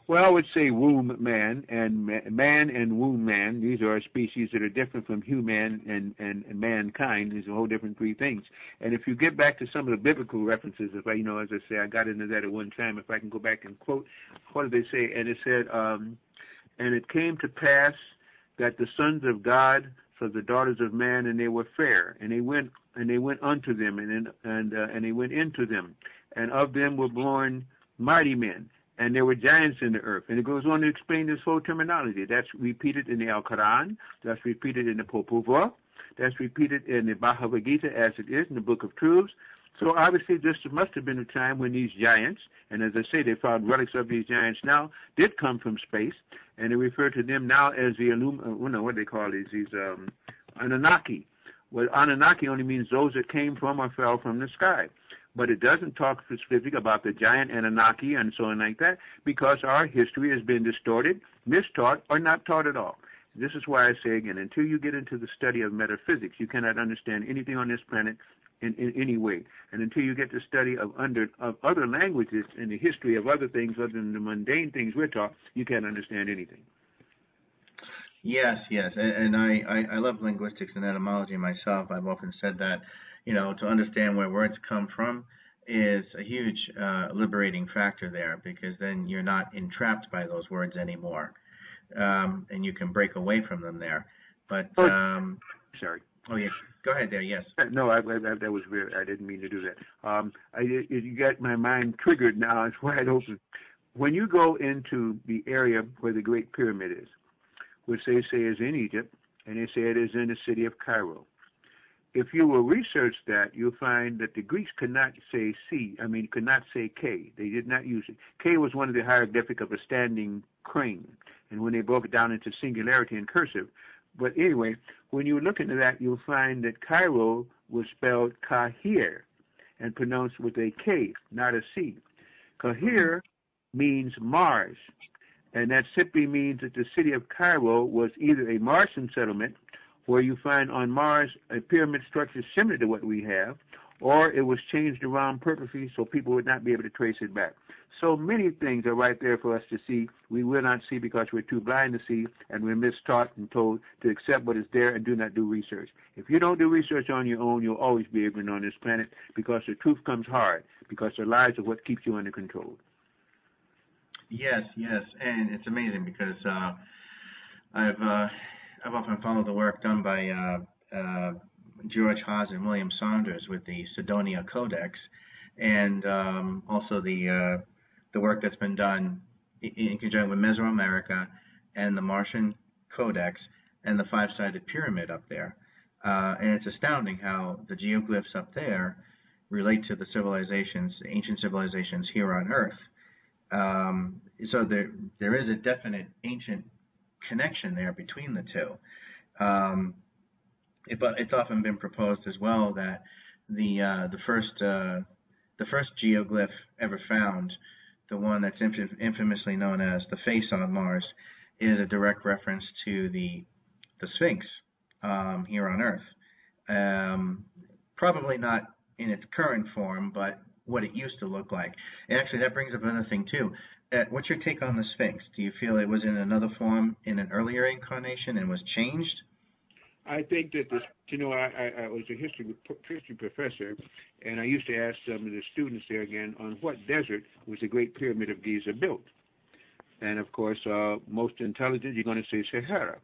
Well, I would say womb man and man and womb man. These are species that are different from human and mankind. These are a whole different three things. And if you get back to some of the biblical references, if I, as I say, I got into that at one time. If I can go back and quote, what did they say? And it said, and it came to pass that the sons of God for the daughters of man, and they were fair, and they went unto them, and they went into them, and of them were born mighty men. And there were giants in the earth. And it goes on to explain this whole terminology. That's repeated in the Al-Quran. That's repeated in the Popol Vuh. That's repeated in the Bhagavad Gita as it is in the Book of Truths. So obviously this must have been a time when these giants, and as I say, they found relics of these giants now, did come from space. And they refer to them now as the what do they call these Anunnaki. Well, Anunnaki only means those that came from or fell from the sky. But it doesn't talk specifically about the giant Anunnaki and so on like that, because our history has been distorted, mistaught, or not taught at all. This is why I say again, until you get into the study of metaphysics, you cannot understand anything on this planet in any way. And until you get the study of other languages and the history of other things other than the mundane things we're taught, you can't understand anything. Yes, and I love linguistics and etymology myself. I've often said that, to understand where words come from is a huge liberating factor there, because then you're not entrapped by those words anymore, and you can break away from them there. But sorry. Oh yeah, go ahead there. Yes. No, that was weird. I didn't mean to do that. You got my mind triggered now. It's wide open. When you go into the area where the Great Pyramid is, which they say is in Egypt, and they say it is in the city of Cairo. If you will research that, you'll find that the Greeks could not say could not say K. They did not use it. K was one of the hieroglyphic of a standing crane, and when they broke it down into singularity and cursive. But anyway, when you look into that, you'll find that Cairo was spelled Kahir and pronounced with a K, not a C. Kahir means Mars, and that simply means that the city of Cairo was either a Martian settlement, where you find on Mars a pyramid structure similar to what we have, or it was changed around purposely so people would not be able to trace it back. So many things are right there for us to see. We will not see because we're too blind to see, and we're mistaught and told to accept what is there and do not do research. If you don't do research on your own, you'll always be ignorant on this planet, because the truth comes hard, because the lies are what keeps you under control. Yes, and it's amazing because I've often followed the work done by George Haas and William Saunders with the Sidonia Codex, and also the work that's been done in conjunction with Mesoamerica and the Martian Codex and the five-sided pyramid up there. And it's astounding how the geoglyphs up there relate to the civilizations, ancient civilizations here on Earth. So there is a definite ancient connection there between the two. But it's often been proposed as well that the first geoglyph ever found, the one that's infamously known as the face on Mars, is a direct reference to the Sphinx here on Earth. Probably not in its current form, but what it used to look like. And actually, that brings up another thing too. What's your take on the Sphinx? Do you feel it was in another form in an earlier incarnation and was changed? I think that this, I was a history professor, and I used to ask some of the students there again on what desert was the Great Pyramid of Giza built. And of course, most intelligent, you're going to say Sahara,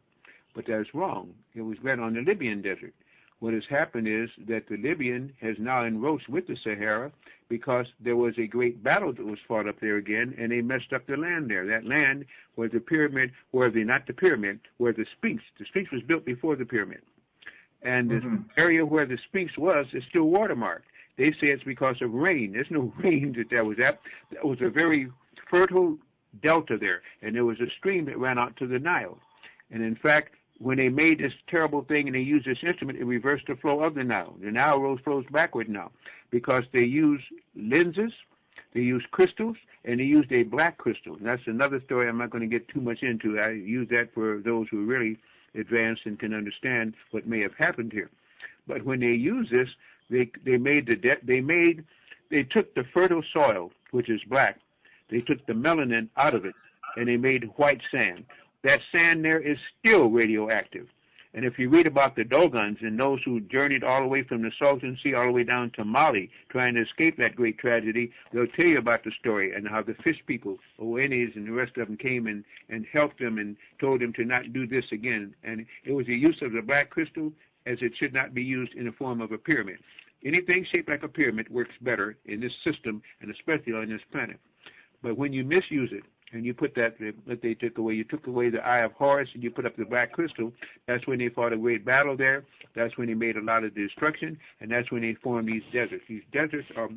but that's wrong. It was right on the Libyan desert. What has happened is that the Libyan has now enroached with the Sahara because there was a great battle that was fought up there again, and they messed up the land there. That land where the pyramid, where the Sphinx. The Sphinx was built before the pyramid. And the area where the Sphinx was is still watermarked. They say it's because of rain. There's no rain that was at. That was a very fertile delta there, and there was a stream that ran out to the Nile. And in fact, when they made this terrible thing and they used this instrument, it reversed the flow of the Nile. The Nile flows backward now because they use lenses, they use crystals, and they used a black crystal. And that's another story I'm not going to get too much into. I use that for those who are really advanced and can understand what may have happened here. But when they use this, they took the fertile soil, which is black, they took the melanin out of it, and they made white sand. That sand there is still radioactive. And if you read about the Dogons and those who journeyed all the way from the Salton Sea all the way down to Mali trying to escape that great tragedy, they'll tell you about the story and how the fish people, Oenes and the rest of them, came and helped them and told them to not do this again. And it was the use of the black crystal as it should not be used in the form of a pyramid. Anything shaped like a pyramid works better in this system and especially on this planet. But when you misuse it, and you put that they took away, you took away the Eye of Horus and you put up the black crystal, that's when they fought a great battle there. That's when they made a lot of destruction, and that's when they formed these deserts. These deserts are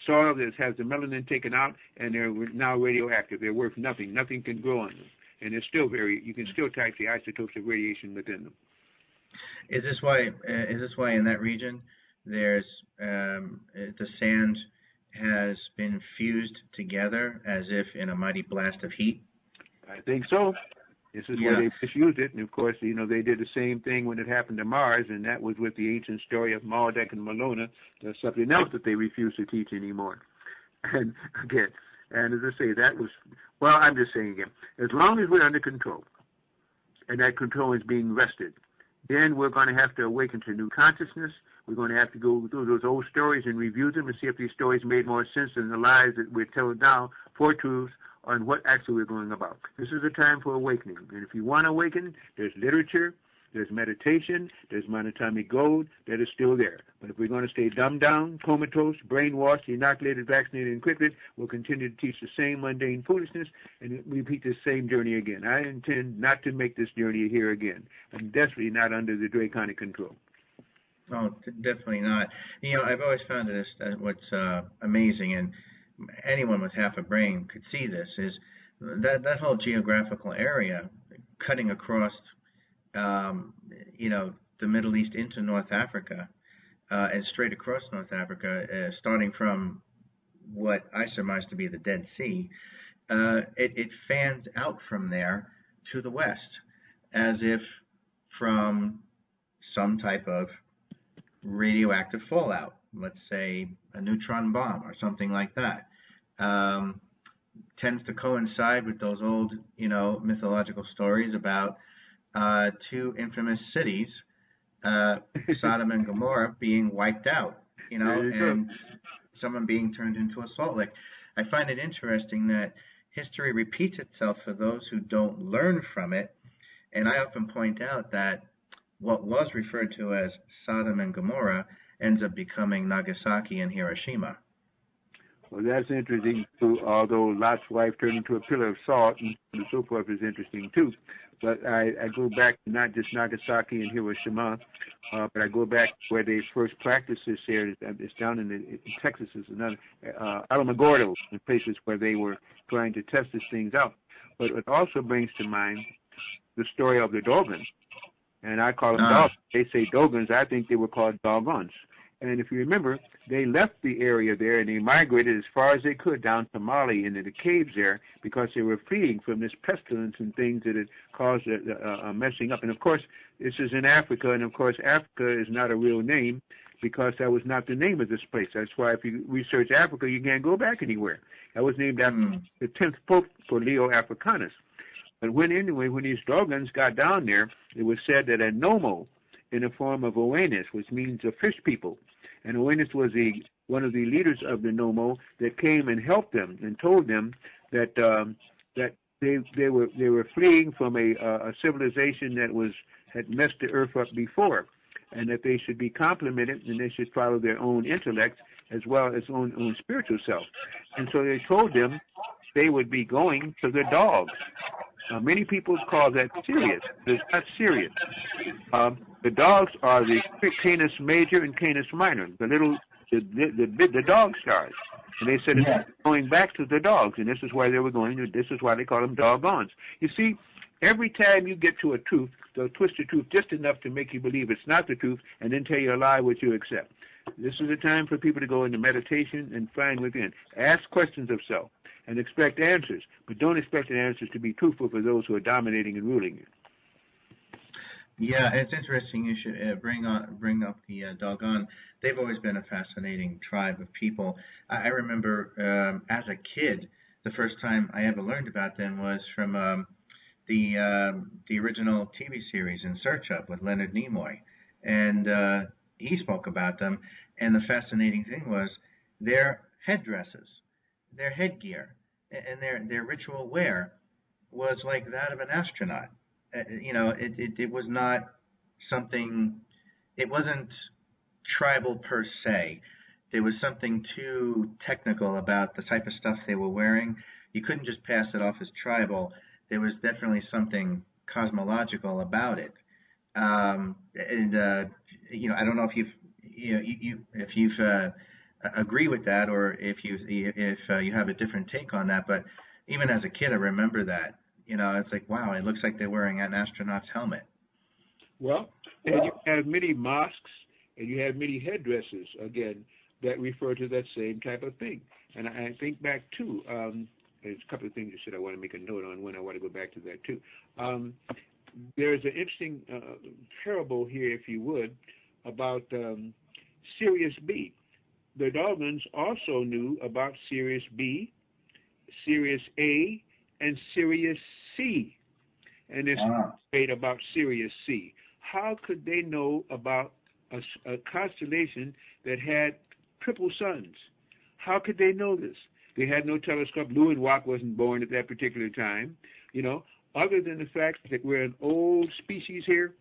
soil that has the melanin taken out, and they're now radioactive. They're worth nothing. Nothing can grow on them. And they're still you can still type the isotopes of radiation within them. Is this why in that region there's the sand has been fused together as if in a mighty blast of heat? I think so. This is where they misused it, and of course, they did the same thing when it happened to Mars, and that was with the ancient story of Marduk and Malona. There's something else that they refuse to teach anymore. And again, and as I say, that was, well, I'm just saying again, as long as we're under control, and that control is being wrested, then we're going to have to awaken to new consciousness. We're going to have to go through those old stories and review them and see if these stories made more sense than the lies that we're telling now for truths on what actually we're going about. This is a time for awakening. And if you want to awaken, there's literature, there's meditation, there's monatomic gold that is still there. But if we're going to stay dumbed down, comatose, brainwashed, inoculated, vaccinated, encrypted, we'll continue to teach the same mundane foolishness and repeat the same journey again. I intend not to make this journey here again. I'm desperately not under the draconic control. Oh, definitely not. I've always found this what's amazing, and anyone with half a brain could see this, is that whole geographical area cutting across, the Middle East into North Africa, and straight across North Africa, starting from what I surmise to be the Dead Sea. It fans out from there to the west, as if from some type of radioactive fallout, let's say a neutron bomb or something like that, tends to coincide with those old, mythological stories about two infamous cities, Sodom and Gomorrah, being wiped out, and someone being turned into a salt lick. I find it interesting that history repeats itself for those who don't learn from it, and I often point out that what was referred to as Sodom and Gomorrah ends up becoming Nagasaki and Hiroshima. Well, that's interesting too, although Lot's wife turned into a pillar of salt and so forth is interesting too. But I go back to not just Nagasaki and Hiroshima, but I go back where they first practiced this here. It's down in Texas, is another, Alamogordo, and places where they were trying to test these things out. But it also brings to mind the story of the Dogons. And I call them dogs. They say Dogons. I think they were called Dogons. And if you remember, they left the area there and they migrated as far as they could down to Mali into the caves there because they were fleeing from this pestilence and things that had caused messing up. And of course, this is in Africa, and of course, Africa is not a real name because that was not the name of this place. That's why if you research Africa, you can't go back anywhere. That was named after the 10th Pope for Leo Africanus. But when these Dogons got down there, it was said that a Nomo, in the form of Oannes, which means a fish people. And Oannes was one of the leaders of the Nomo that came and helped them and told them that they were fleeing from a civilization that had messed the earth up before, and that they should be complimented and they should follow their own intellect as well as own spiritual self. And so they told them they would be going to the dogs. Many people call that serious. It's not serious. The dogs are the Canis Major and Canis Minor, the dog stars. And they said it's going back to the dogs, and this is why they were going. This is why they call them doggons. You see, every time you get to a truth, they'll twist the truth just enough to make you believe it's not the truth, and then tell you a lie which you accept. This is a time for people to go into meditation and find within. Ask questions of self and expect answers, but don't expect the answers to be truthful for those who are dominating and ruling you. Yeah, it's interesting you should bring up the Dogon. They've always been a fascinating tribe of people. I remember as a kid, the first time I ever learned about them was from the original TV series In Search Of with Leonard Nimoy, and he spoke about them. And the fascinating thing was their headdresses, their headgear, and their ritual wear was like that of an astronaut. It was not something, it wasn't tribal per se. There was something too technical about the type of stuff they were wearing. You couldn't just pass it off as tribal. There was definitely something cosmological about it. I don't know if you've agree with that, or if you have a different take on that. But even as a kid, I remember that. It's like, wow, it looks like they're wearing an astronaut's helmet. Well, and you have many mosques and you have many headdresses, again, that refer to that same type of thing. And I think back, too, there's a couple of things you said I want to make a note on when I want to go back to that, too. There's an interesting parable here, if you would, about Sirius B. The Dogons also knew about Sirius B, Sirius A, and Sirius C. And there's debate about Sirius C. How could they know about a constellation that had triple suns? How could they know this? They had no telescope. Leeuwenhoek wasn't born at that particular time. Other than the fact that we're an old species here,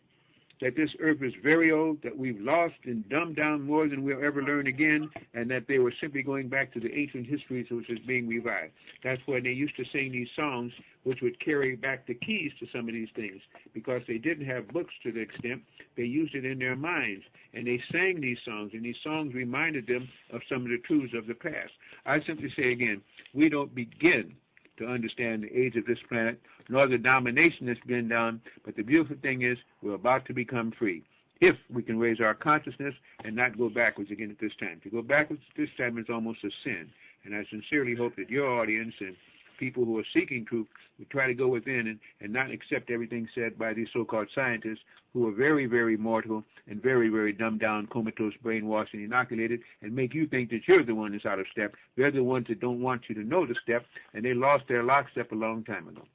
that this earth is very old, that we've lost and dumbed down more than we'll ever learn again, and that they were simply going back to the ancient histories which is being revived. That's why they used to sing these songs which would carry back the keys to some of these things, because they didn't have books to the extent. They used it in their minds, and they sang these songs, and these songs reminded them of some of the truths of the past. I simply say again, we don't begin to understand the age of this planet, nor the domination that's been done. But the beautiful thing is we're about to become free if we can raise our consciousness and not go backwards again at this time. To go backwards at this time is almost a sin. And I sincerely hope that your audience and people who are seeking truth will try to go within and not accept everything said by these so-called scientists who are very, very mortal and very, very dumbed down, comatose, brainwashed, and inoculated, and make you think that you're the one that's out of step. They're the ones that don't want you to know the step, and they lost their lockstep a long time ago.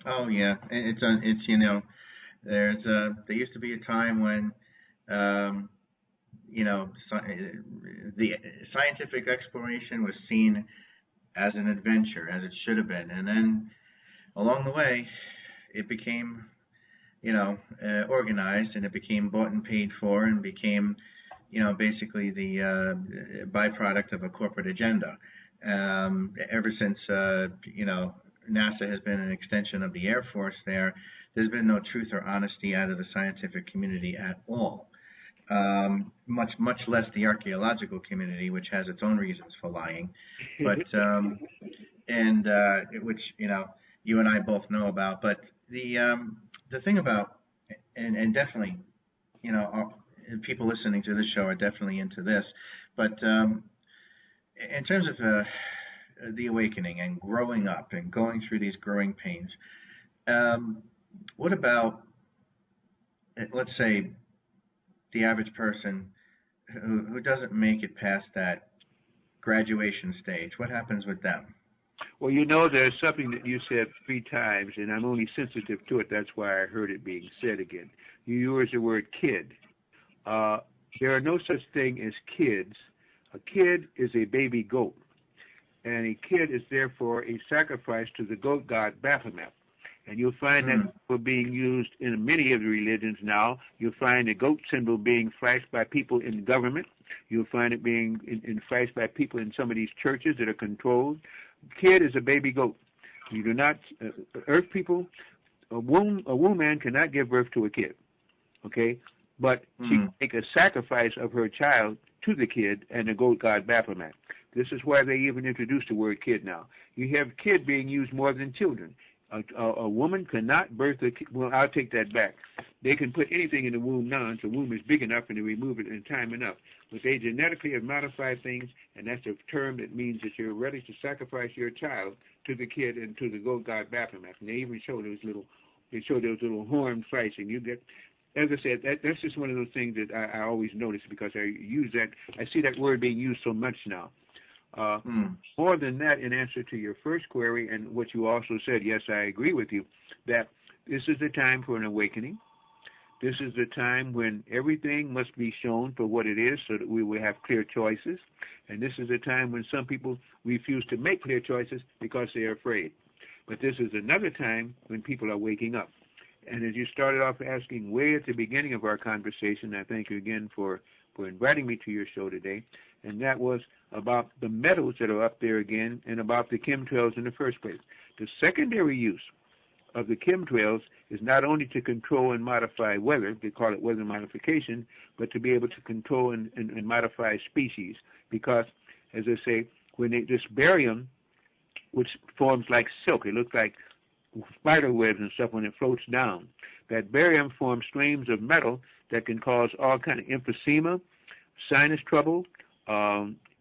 Oh yeah, there used to be a time when the scientific exploration was seen as an adventure, as it should have been, and then along the way it became organized, and it became bought and paid for, and became, basically the byproduct of a corporate agenda. Ever since, NASA has been an extension of the Air Force there's been no truth or honesty out of the scientific community at all. Much less the archaeological community, which has its own reasons for lying, but which you and I both know about. But the thing about, and definitely, people listening to this show are definitely into this, but in terms of the awakening and growing up and going through these growing pains, what about, let's say, the average person who doesn't make it past that graduation stage? What happens with them? Well, there's something that you said 3 times, and I'm only sensitive to it. That's why I heard it being said again. You used the word kid. There are no such thing as kids. A kid is a baby goat, and a kid is therefore a sacrifice to the goat god Baphomet. And you'll find that symbol being used in many of the religions now. You'll find the goat symbol being flashed by people in government. You'll find it being flashed by people in some of these churches that are controlled. Kid is a baby goat. You do not, earth people, a womb man cannot give birth to a kid, okay? But she can make a sacrifice of her child to the kid and the goat god Baphomet. This is why they even introduced the word kid now. You have kid being used more than children. A woman cannot birth a kid. Well, I'll take that back. They can put anything in the womb now, and the womb is big enough and they remove it in time enough. But they genetically have modified things, and that's a term that means that you're ready to sacrifice your child to the kid and to the goat god Baphomet. And they even show those little horn flashing. You get, as I said, that's just one of those things that I always notice because I use that. I see that word being used so much now. More than that, in answer to your first query and what you also said, yes, I agree with you, that this is the time for an awakening. This is the time when everything must be shown for what it is so that we will have clear choices. And this is a time when some people refuse to make clear choices because they are afraid. But this is another time when people are waking up. And as you started off asking way at the beginning of our conversation, I thank you again for inviting me to your show today, and that was about the metals that are up there again and about the chemtrails in the first place. The secondary use of the chemtrails is not only to control and modify weather, they call it weather modification, but to be able to control and modify species. Because, as I say, this barium, which forms like silk, it looks like spider webs and stuff when it floats down. That barium forms streams of metal that can cause all kind of emphysema, sinus trouble,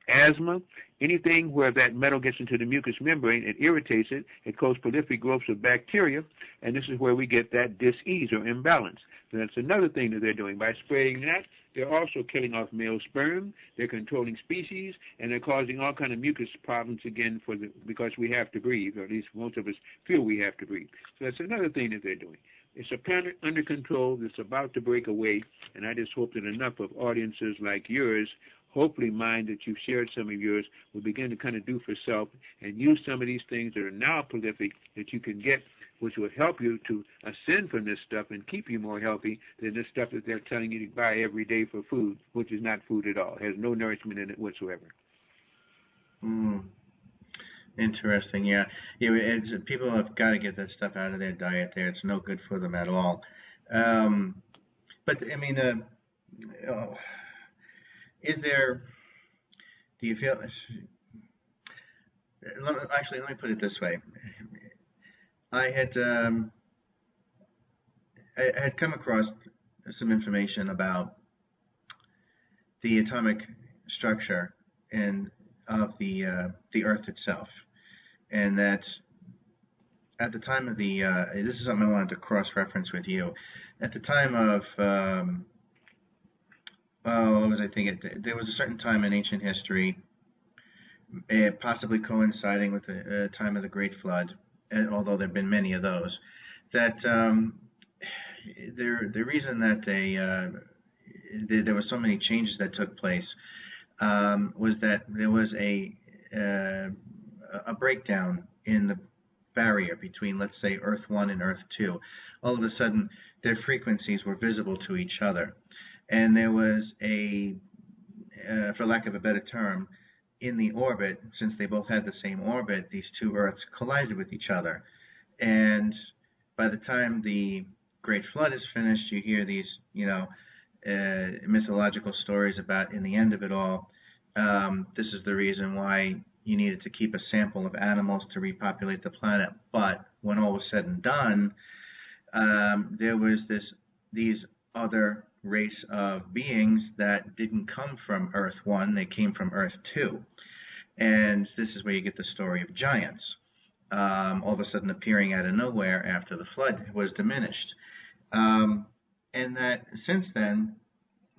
asthma, anything where that metal gets into the mucous membrane, it irritates it, it causes prolific growths of bacteria, and this is where we get that dis-ease or imbalance. So that's another thing that they're doing. By spraying that, they're also killing off male sperm, they're controlling species, and they're causing all kind of mucus problems again because we have to breathe, or at least most of us feel we have to breathe. So that's another thing that they're doing. It's apparently under control. It's about to break away, and I just hope that enough of audiences like yours, hopefully mine that you've shared some of yours, will begin to kind of do for self and use some of these things that are now prolific that you can get, which will help you to ascend from this stuff and keep you more healthy than this stuff that they're telling you to buy every day for food, which is not food at all. It has no nourishment in it whatsoever. Interesting, yeah. People have got to get that stuff out of their diet there. It's no good for them at all. But, I mean, is there, do you feel, actually, let me put it this way. I had come across some information about the atomic structure of the Earth itself, and that at the time of this is something I wanted to cross-reference with you. At the time of what was I thinking? There was a certain time in ancient history, possibly coinciding with the time of the Great Flood, and although there have been many of those, that the reason that there were so many changes that took place was that there was a breakdown in the barrier between, let's say, Earth 1 and Earth 2. All of a sudden, their frequencies were visible to each other. And there was for lack of a better term, in the orbit, since they both had the same orbit, these two Earths collided with each other. And by the time the Great Flood is finished, you hear these, mythological stories about, in the end of it all, this is the reason why you needed to keep a sample of animals to repopulate the planet. But when all was said and done, there was these other race of beings that didn't come from Earth 1, they came from Earth 2. And this is where you get the story of giants, all of a sudden appearing out of nowhere after the flood was diminished. And that since then,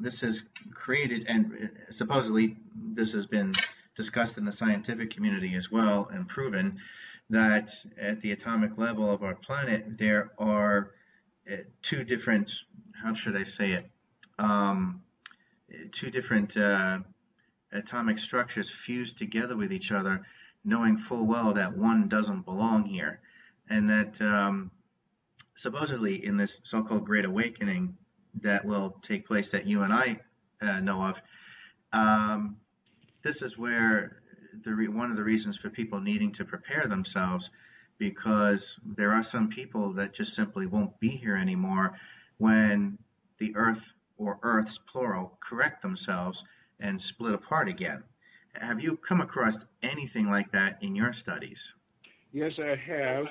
this has created, and supposedly this has been discussed in the scientific community as well and proven, that at the atomic level of our planet, there are two different, how should I say it, two different atomic structures fused together with each other, knowing full well that one doesn't belong here. And that supposedly in this so-called Great Awakening that will take place that you and I know of, this is where one of the reasons for people needing to prepare themselves, because there are some people that just simply won't be here anymore when the Earth, or Earths plural, correct themselves and split apart again. Have you come across anything like that in your studies? Yes, I have,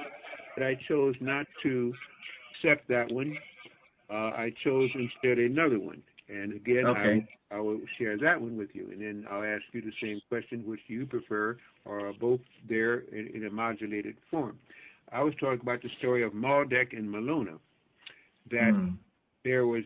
but I chose not to accept that one. I chose instead another one. And again, okay. I will share that one with you. And then I'll ask you the same question, which do you prefer, or are both there in a modulated form? I was talking about the story of Maldek and Melona, that there were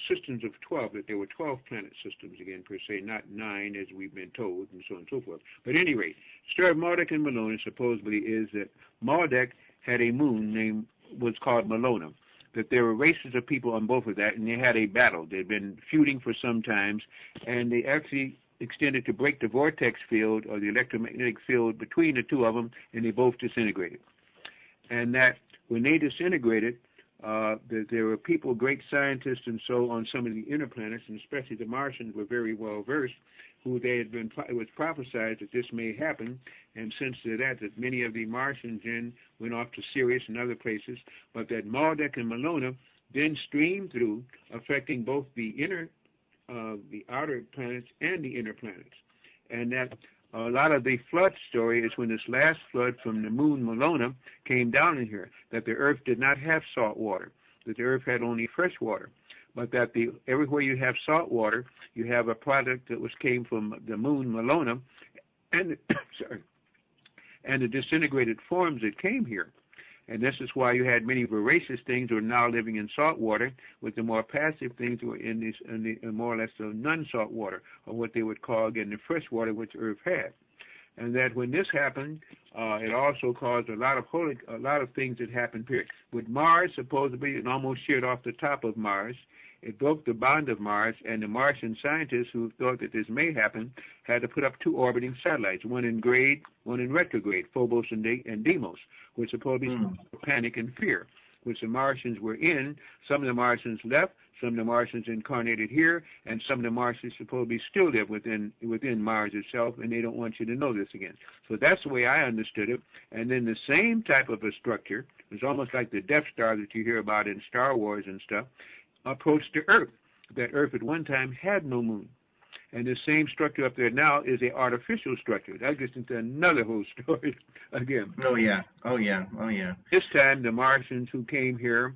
systems of 12, that there were 12 planet systems, again, per se, not 9 as we've been told, and so on and so forth. But at any rate, the story of Maldek and Melona supposedly is that Maldek had a moon was called Melona, that there were races of people on both of that, and they had a battle. They'd been feuding for some times, and they actually extended to break the vortex field, or the electromagnetic field, between the two of them, and they both disintegrated. And that when they disintegrated, there were people, great scientists and so on some of the inner planets, and especially the Martians were very well versed, who they had been, it was prophesied that this may happen, and since that many of the Martians then went off to Sirius and other places, but that Maldek and Melona then streamed through, affecting both the outer planets and the inner planets. And that a lot of the flood story is when this last flood from the moon Melona came down in here, that the Earth did not have salt water, that the Earth had only fresh water, but that everywhere you have salt water, you have a product that came from the moon Melona, and and the disintegrated forms that came here. And this is why you had many voracious things who are now living in salt water, with the more passive things who are in the more or less the non-salt water, or what they would call, again, the fresh water which Earth had. And that when this happened, it also caused a lot of things that happened here. With Mars, supposedly, it almost sheared off the top of Mars. It broke the bond of Mars, and the Martian scientists who thought that this may happen had to put up 2 orbiting satellites, one in grade, one in retrograde, Phobos and Deimos, which supposedly panic and fear, which the Martians were in. Some of the Martians left, some of the Martians incarnated here, and some of the Martians supposedly still live within Mars itself, and they don't want you to know this again. So that's the way I understood it. And then the same type of a structure, it's almost like the Death Star that you hear about in Star Wars and stuff, approached the Earth. That Earth at one time had no moon. And the same structure up there now is an artificial structure. That gets into another whole story again. Oh, yeah. This time, the Martians who came here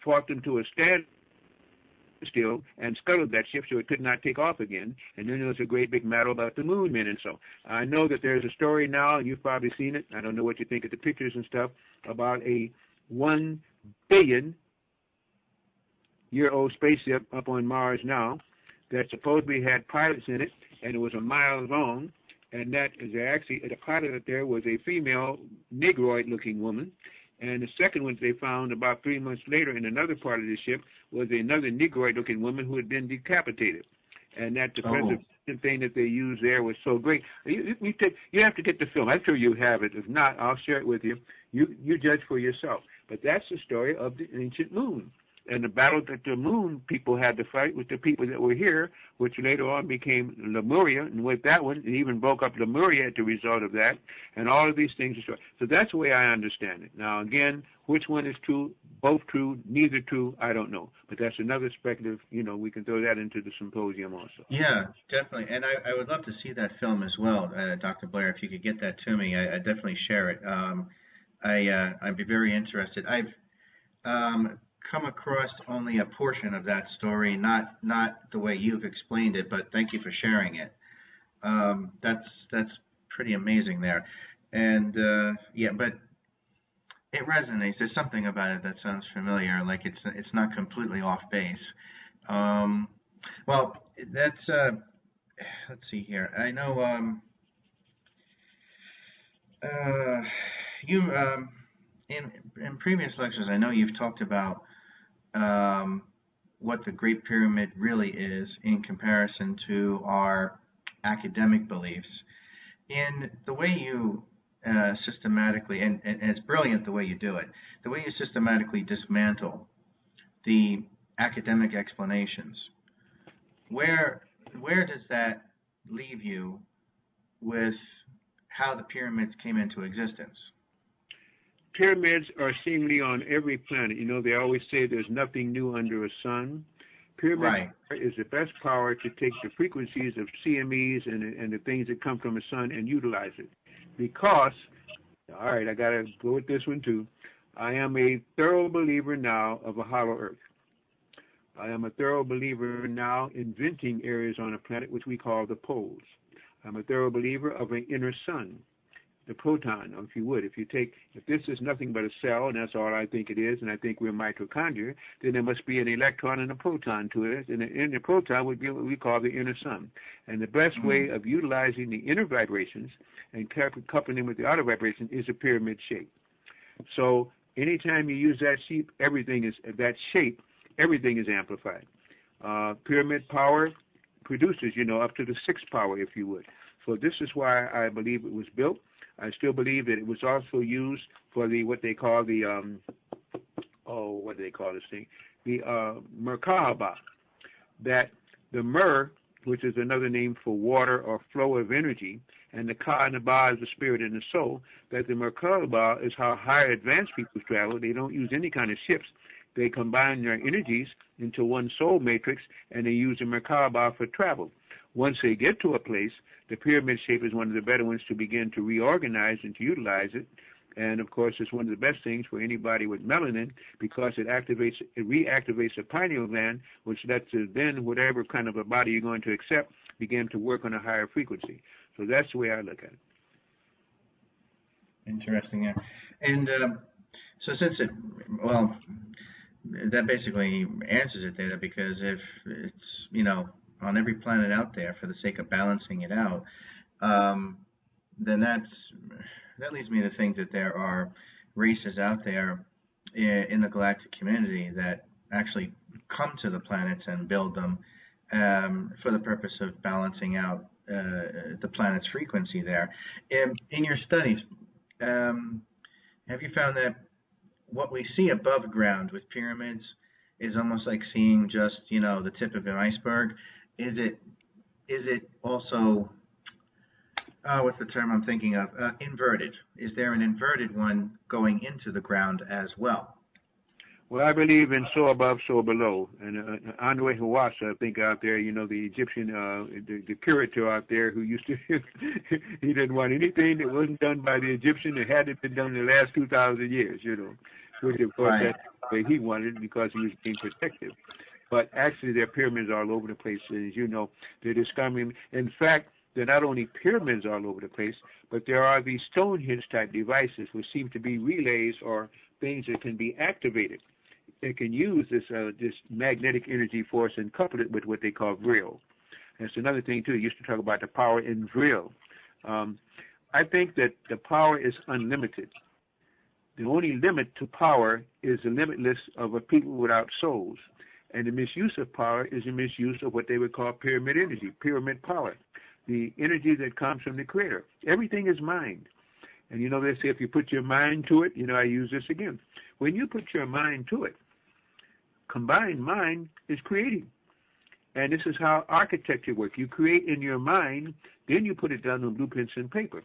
fought them to a standstill and scuttled that ship so it could not take off again. And then there was a great big battle about the moon men and so. I know that there's a story now, and you've probably seen it. I don't know what you think of the pictures and stuff, about a 1 billion-year-old spaceship up on Mars now that supposedly had pilots in it, and it was a mile long, and that is actually, the pilot up there was a female negroid-looking woman, and the second one they found about 3 months later in another part of the ship was another negroid-looking woman who had been decapitated, and that the preservation thing that they used there was so great. You have to get the film. I'm sure you have it. If not, I'll share it with you. You judge for yourself. But that's the story of the ancient moon. And the battle that the moon people had to fight with the people that were here, which later on became Lemuria, and with that one, it even broke up Lemuria as a result of that, and all of these things. So that's the way I understand it. Now, again, which one is true, both true, neither true, I don't know. But that's another speculative, we can throw that into the symposium also. Yeah, definitely. And I would love to see that film as well, Dr. Blair, if you could get that to me. I'd definitely share it. I'd be very interested. I've come across only a portion of that story, not the way you've explained it, but thank you for sharing it. That's pretty amazing there. And yeah, but it resonates. There's something about it that sounds familiar, like it's not completely off base. Well, that's let's see here. I know you in previous lectures, I know you've talked about what the Great Pyramid really is in comparison to our academic beliefs. In the way you systematically, and it's brilliant the way you do it, the way you systematically dismantle the academic explanations, where does that leave you with how the pyramids came into existence? Pyramids are seemingly on every planet. They always say there's nothing new under a sun. Pyramid is the best power to take the frequencies of CMEs and the things that come from the sun and utilize it. Because, all right, I got to go with this one too. I am a thorough believer now of a hollow earth. I am a thorough believer now inventing areas on a planet which we call the poles. I'm a thorough believer of an inner sun, the proton, or if this is nothing but a cell, and that's all I think it is, and I think we're mitochondria, then there must be an electron and a proton to it, and the proton would be what we call the inner sun. And the best way of utilizing the inner vibrations and coupling them with the outer vibration is a pyramid shape. So anytime you use that shape, everything is amplified. Pyramid power produces, up to the sixth power, if you would. So this is why I believe it was built. I still believe that it was also used for the what they call the Merkaba. That the Mer, which is another name for water or flow of energy, and the Ka and the Ba is the spirit and the soul, that the Merkaba is how higher advanced people travel. They don't use any kind of ships. They combine their energies into one soul matrix, and they use the Merkaba for travel. Once they get to a place, the pyramid shape is one of the better ones to begin to reorganize and to utilize it. And, of course, it's one of the best things for anybody with melanin because it reactivates the pineal gland, which lets then whatever kind of a body you're going to accept begin to work on a higher frequency. So that's the way I look at it. Interesting, yeah. And so that basically answers it there, because if it's, on every planet out there for the sake of balancing it out, then that leads me to think that there are races out there in the galactic community that actually come to the planets and build them for the purpose of balancing out the planet's frequency there. In your studies, have you found that what we see above ground with pyramids is almost like seeing just, the tip of an iceberg? Is it also, what's the term I'm thinking of? Inverted. Is there an inverted one going into the ground as well? Well, I believe in so above, so below. And Andre Hawassa, I think out there, the Egyptian, the curator out there who used to, he didn't want anything that wasn't done by the Egyptian. It had to be done in the last 2,000 years, which of course that's the way he wanted it because he was being protective. But actually, there are pyramids all over the place. And as you know, they're discovering. In fact, they're not only pyramids all over the place, but there are these Stonehenge-type devices which seem to be relays or things that can be activated. They can use this magnetic energy force and couple it with what they call vril. That's another thing, too. You used to talk about the power in vril. I think that the power is unlimited. The only limit to power is the limitless of a people without souls. And the misuse of power is the misuse of what they would call pyramid energy, pyramid power, the energy that comes from the Creator. Everything is mind. And you know, they say if you put your mind to it, you know, I use this again. When you put your mind to it, combined mind is creating. And this is how architecture works. You create in your mind, then you put it down on blueprints and paper.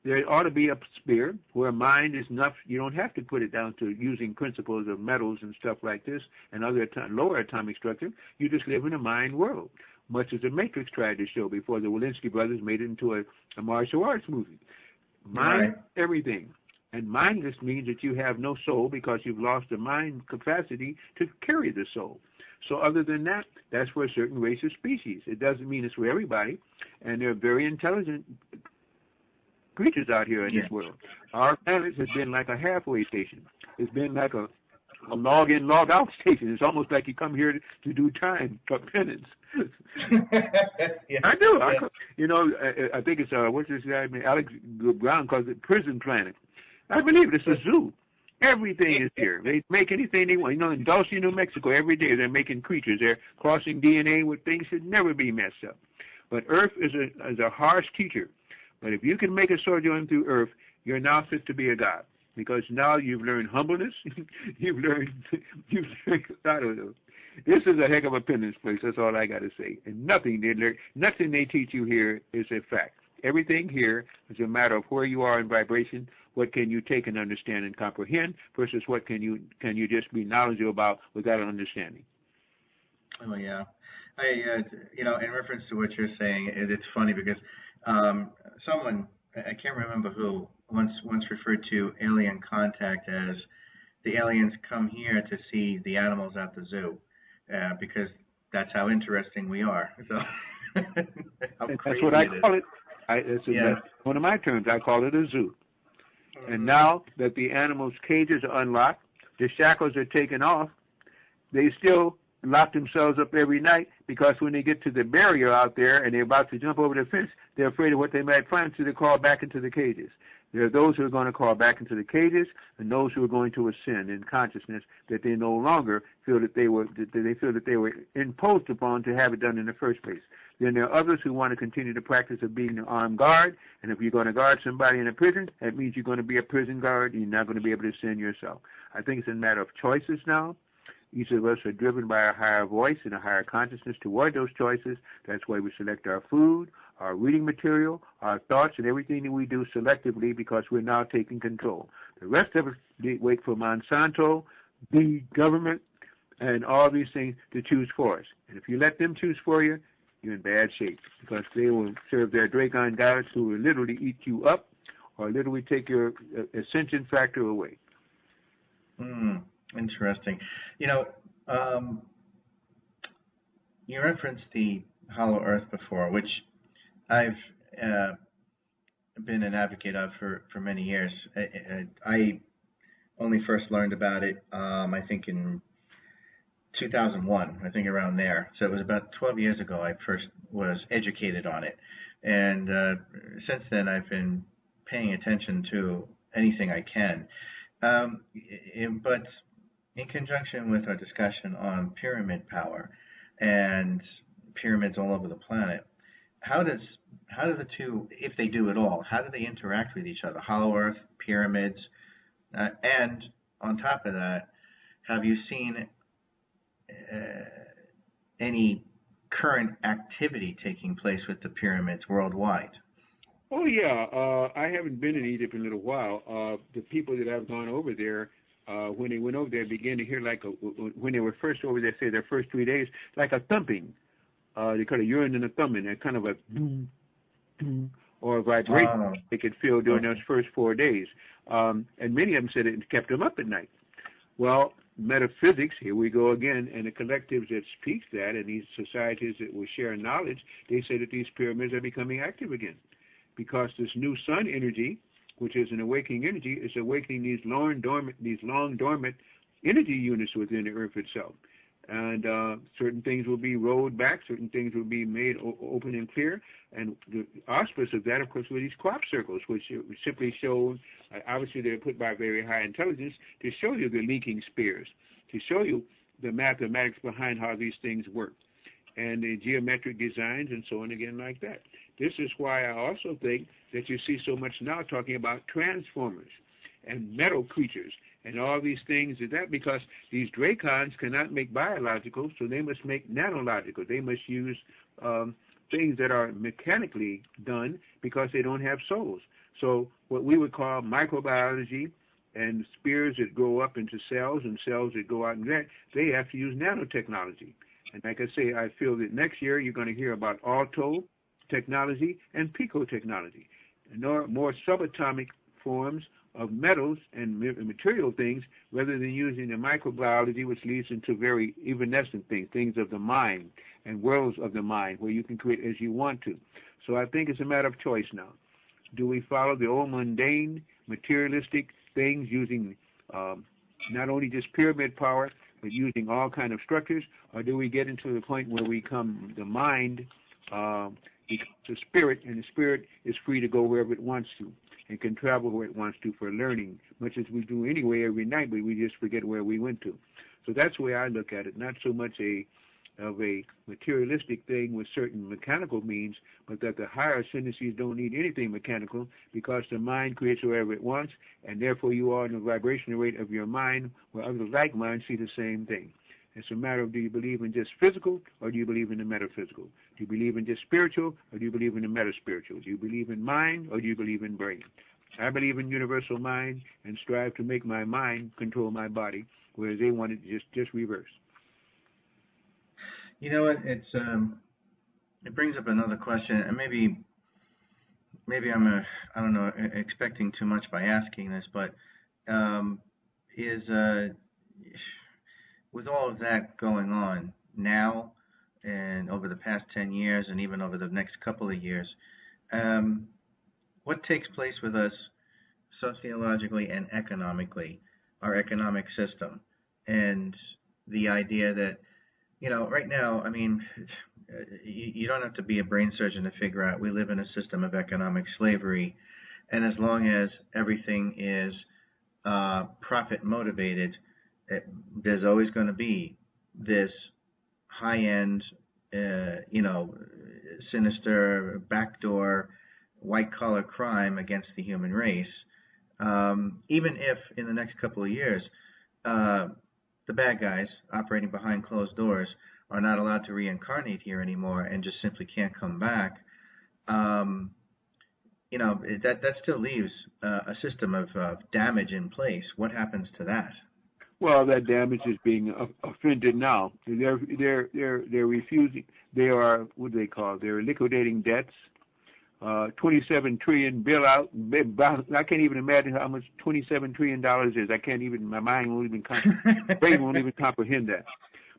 There ought to be a sphere where mind is enough. You don't have to put it down to using principles of metals and stuff like this and other lower atomic structure. You just live in a mind world, much as the Matrix tried to show before the Walensky brothers made it into a martial arts movie. Mind, everything. And mindless means that you have no soul because you've lost the mind capacity to carry the soul. So other than that, that's for a certain race or species. It doesn't mean it's for everybody. And they're very intelligent creatures out here in this world. Our planet has been like a halfway station. It's been like a log-in, log-out station. It's almost like you come here to do time or penance. I do. Yeah. You know, I think it's, what's this guy, Alex Brown calls it prison planet. I believe it's a zoo. Everything is here. They make anything they want. You know, in Dulce, New Mexico, every day they're making creatures. They're crossing DNA with things that should never be messed up. But Earth is a harsh teacher. But if you can make a sojourn through Earth, you're now fit to be a god. Because now you've learned humbleness. you've learned, I don't know. This is a heck of a penance place. That's all I got to say. And nothing they teach you here is a fact. Everything here is a matter of where you are in vibration. What can you take and understand and comprehend versus what can you just be knowledgeable about without an understanding? Oh yeah, you know, in reference to what you're saying, it's funny because someone, I can't remember who, once referred to alien contact as the aliens come here to see the animals at the zoo because that's how interesting we are. So that's what I call it. That's one of my terms. I call it a zoo. And now that the animals' cages are unlocked, the shackles are taken off, they still lock themselves up every night because when they get to the barrier out there and they're about to jump over the fence, they're afraid of what they might find, so they crawl back into the cages. There are those who are going to crawl back into the cages and those who are going to ascend in consciousness that they no longer feel that they were imposed upon to have it done in the first place. Then there are others who want to continue the practice of being an armed guard, and if you're going to guard somebody in a prison, that means you're going to be a prison guard, and you're not going to be able to ascend yourself. I think it's a matter of choices now. Each of us are driven by a higher voice and a higher consciousness toward those choices. That's why we select our food, our reading material, our thoughts, and everything that we do selectively because we're now taking control. The rest of us wait for Monsanto, the government, and all these things to choose for us. And if you let them choose for you, you're in bad shape because they will serve their Dragon gods who will literally eat you up or literally take your ascension factor away. Interesting. You know, you referenced the hollow earth before, which I've been an advocate of for many years. I only first learned about it, I think, in 2001, I think around there. So it was about 12 years ago I first was educated on it. And since then I've been paying attention to anything I can. But in conjunction with our discussion on pyramid power and pyramids all over the planet, how do the two, if they do at all, how do they interact with each other? Hollow earth, pyramids, and on top of that, have you seen any current activity taking place with the pyramids worldwide? Oh yeah, I haven't been in Egypt in a little while. The people that have gone over there, when they went over there, began to hear when they were first over there, say their first 3 days, like a thumping. They call it urine and a thumbing, and kind of a boom, boom, or a vibration they could feel during those first 4 days. And many of them said it kept them up at night. Well, metaphysics, here we go again, and the collectives that speak that, and these societies that will share knowledge, they say that these pyramids are becoming active again. Because this new sun energy, which is an awakening energy, is awakening these long dormant energy units within the earth itself. And certain things will be rolled back, certain things will be made open and clear. And the auspice of that, of course, were these crop circles, which simply show, obviously they're put by very high intelligence, to show you the leaking spears, to show you the mathematics behind how these things work. and the geometric designs and so on again like that. This is why I also think that you see so much now talking about transformers and metal creatures and all these things is that because these dracons cannot make biological, so they must make nanological. They must use things that are mechanically done because they don't have souls. So what we would call microbiology and spheres that grow up into cells and cells that go out and that, they have to use nanotechnology. And like I say, I feel that next year you're going to hear about alto technology and pico technology, and more subatomic forms of metals and material things rather than using the microbiology, which leads into very evanescent things, things of the mind and worlds of the mind where you can create as you want to. So I think it's a matter of choice now. Do we follow the old mundane, materialistic things using not only just pyramid power, but using all kind of structures, or do we get into the point where we come the mind becomes the spirit, and the spirit is free to go wherever it wants to and can travel where it wants to for learning, much as we do anyway every night, but we just forget where we went to. So that's the way I look at it, not so much of a materialistic thing with certain mechanical means, but that the higher ascendancies don't need anything mechanical because the mind creates wherever it wants, and therefore you are in the vibrational rate of your mind where others like mind see the same thing. It's a matter of do you believe in just physical or do you believe in the metaphysical? Do you believe in just spiritual or do you believe in the metaspiritual? Do you believe in mind or do you believe in brain? I believe in universal mind and strive to make my mind control my body, whereas they want it just reverse. You know what? It brings up another question, and maybe I'm I don't know, expecting too much by asking this, but with all of that going on now and over the past 10 years and even over the next couple of years, what takes place with us sociologically and economically, our economic system, and the idea that, you know, right now, I mean, you don't have to be a brain surgeon to figure out we live in a system of economic slavery, and as long as everything is profit motivated, there's always going to be this high-end, sinister, backdoor, white-collar crime against the human race. Even if in the next couple of years, the bad guys operating behind closed doors are not allowed to reincarnate here anymore and just simply can't come back, that still leaves a system of damage in place. What happens to that? Well, that damage is being offended now. They're refusing. They are, what do they call it? They're liquidating debts. 27 trillion bailout. I can't even imagine how much $27 trillion is. I can't even. My mind won't even brain won't even comprehend that.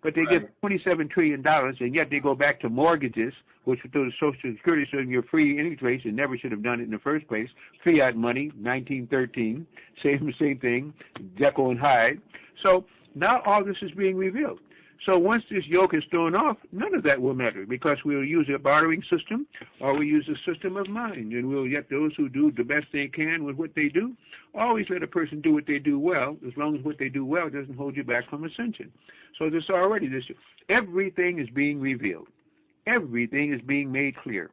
But they get $27 trillion, and yet they go back to mortgages, which through the Social Security system you're free any place and never should have done it in the first place. Fiat money, 1913, same thing, Jekyll and Hyde. So now all this is being revealed. So once this yoke is thrown off, none of that will matter because we'll use a bartering system or we use a system of mind, and we'll get those who do the best they can with what they do. Always let a person do what they do well, as long as what they do well doesn't hold you back from ascension. So everything is being revealed. Everything is being made clear.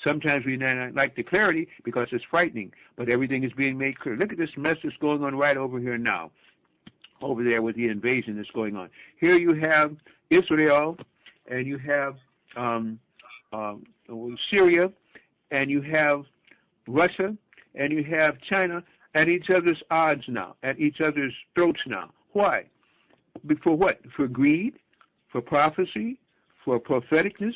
Sometimes we not like the clarity because it's frightening, but everything is being made clear. Look at this mess that's going on right over here now. Over there with the invasion that's going on. Here you have Israel, and you have Syria, and you have Russia, and you have China at each other's odds now, at each other's throats now. Why? For what? For greed? For prophecy? For propheticness?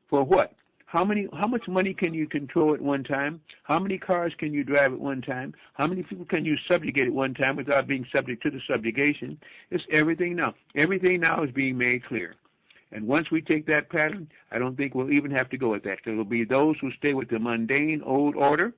For what? How much money can you control at one time? How many cars can you drive at one time? How many people can you subjugate at one time without being subject to the subjugation? It's everything now. Everything now is being made clear. And once we take that pattern, I don't think we'll even have to go with that. There will be those who stay with the mundane old order,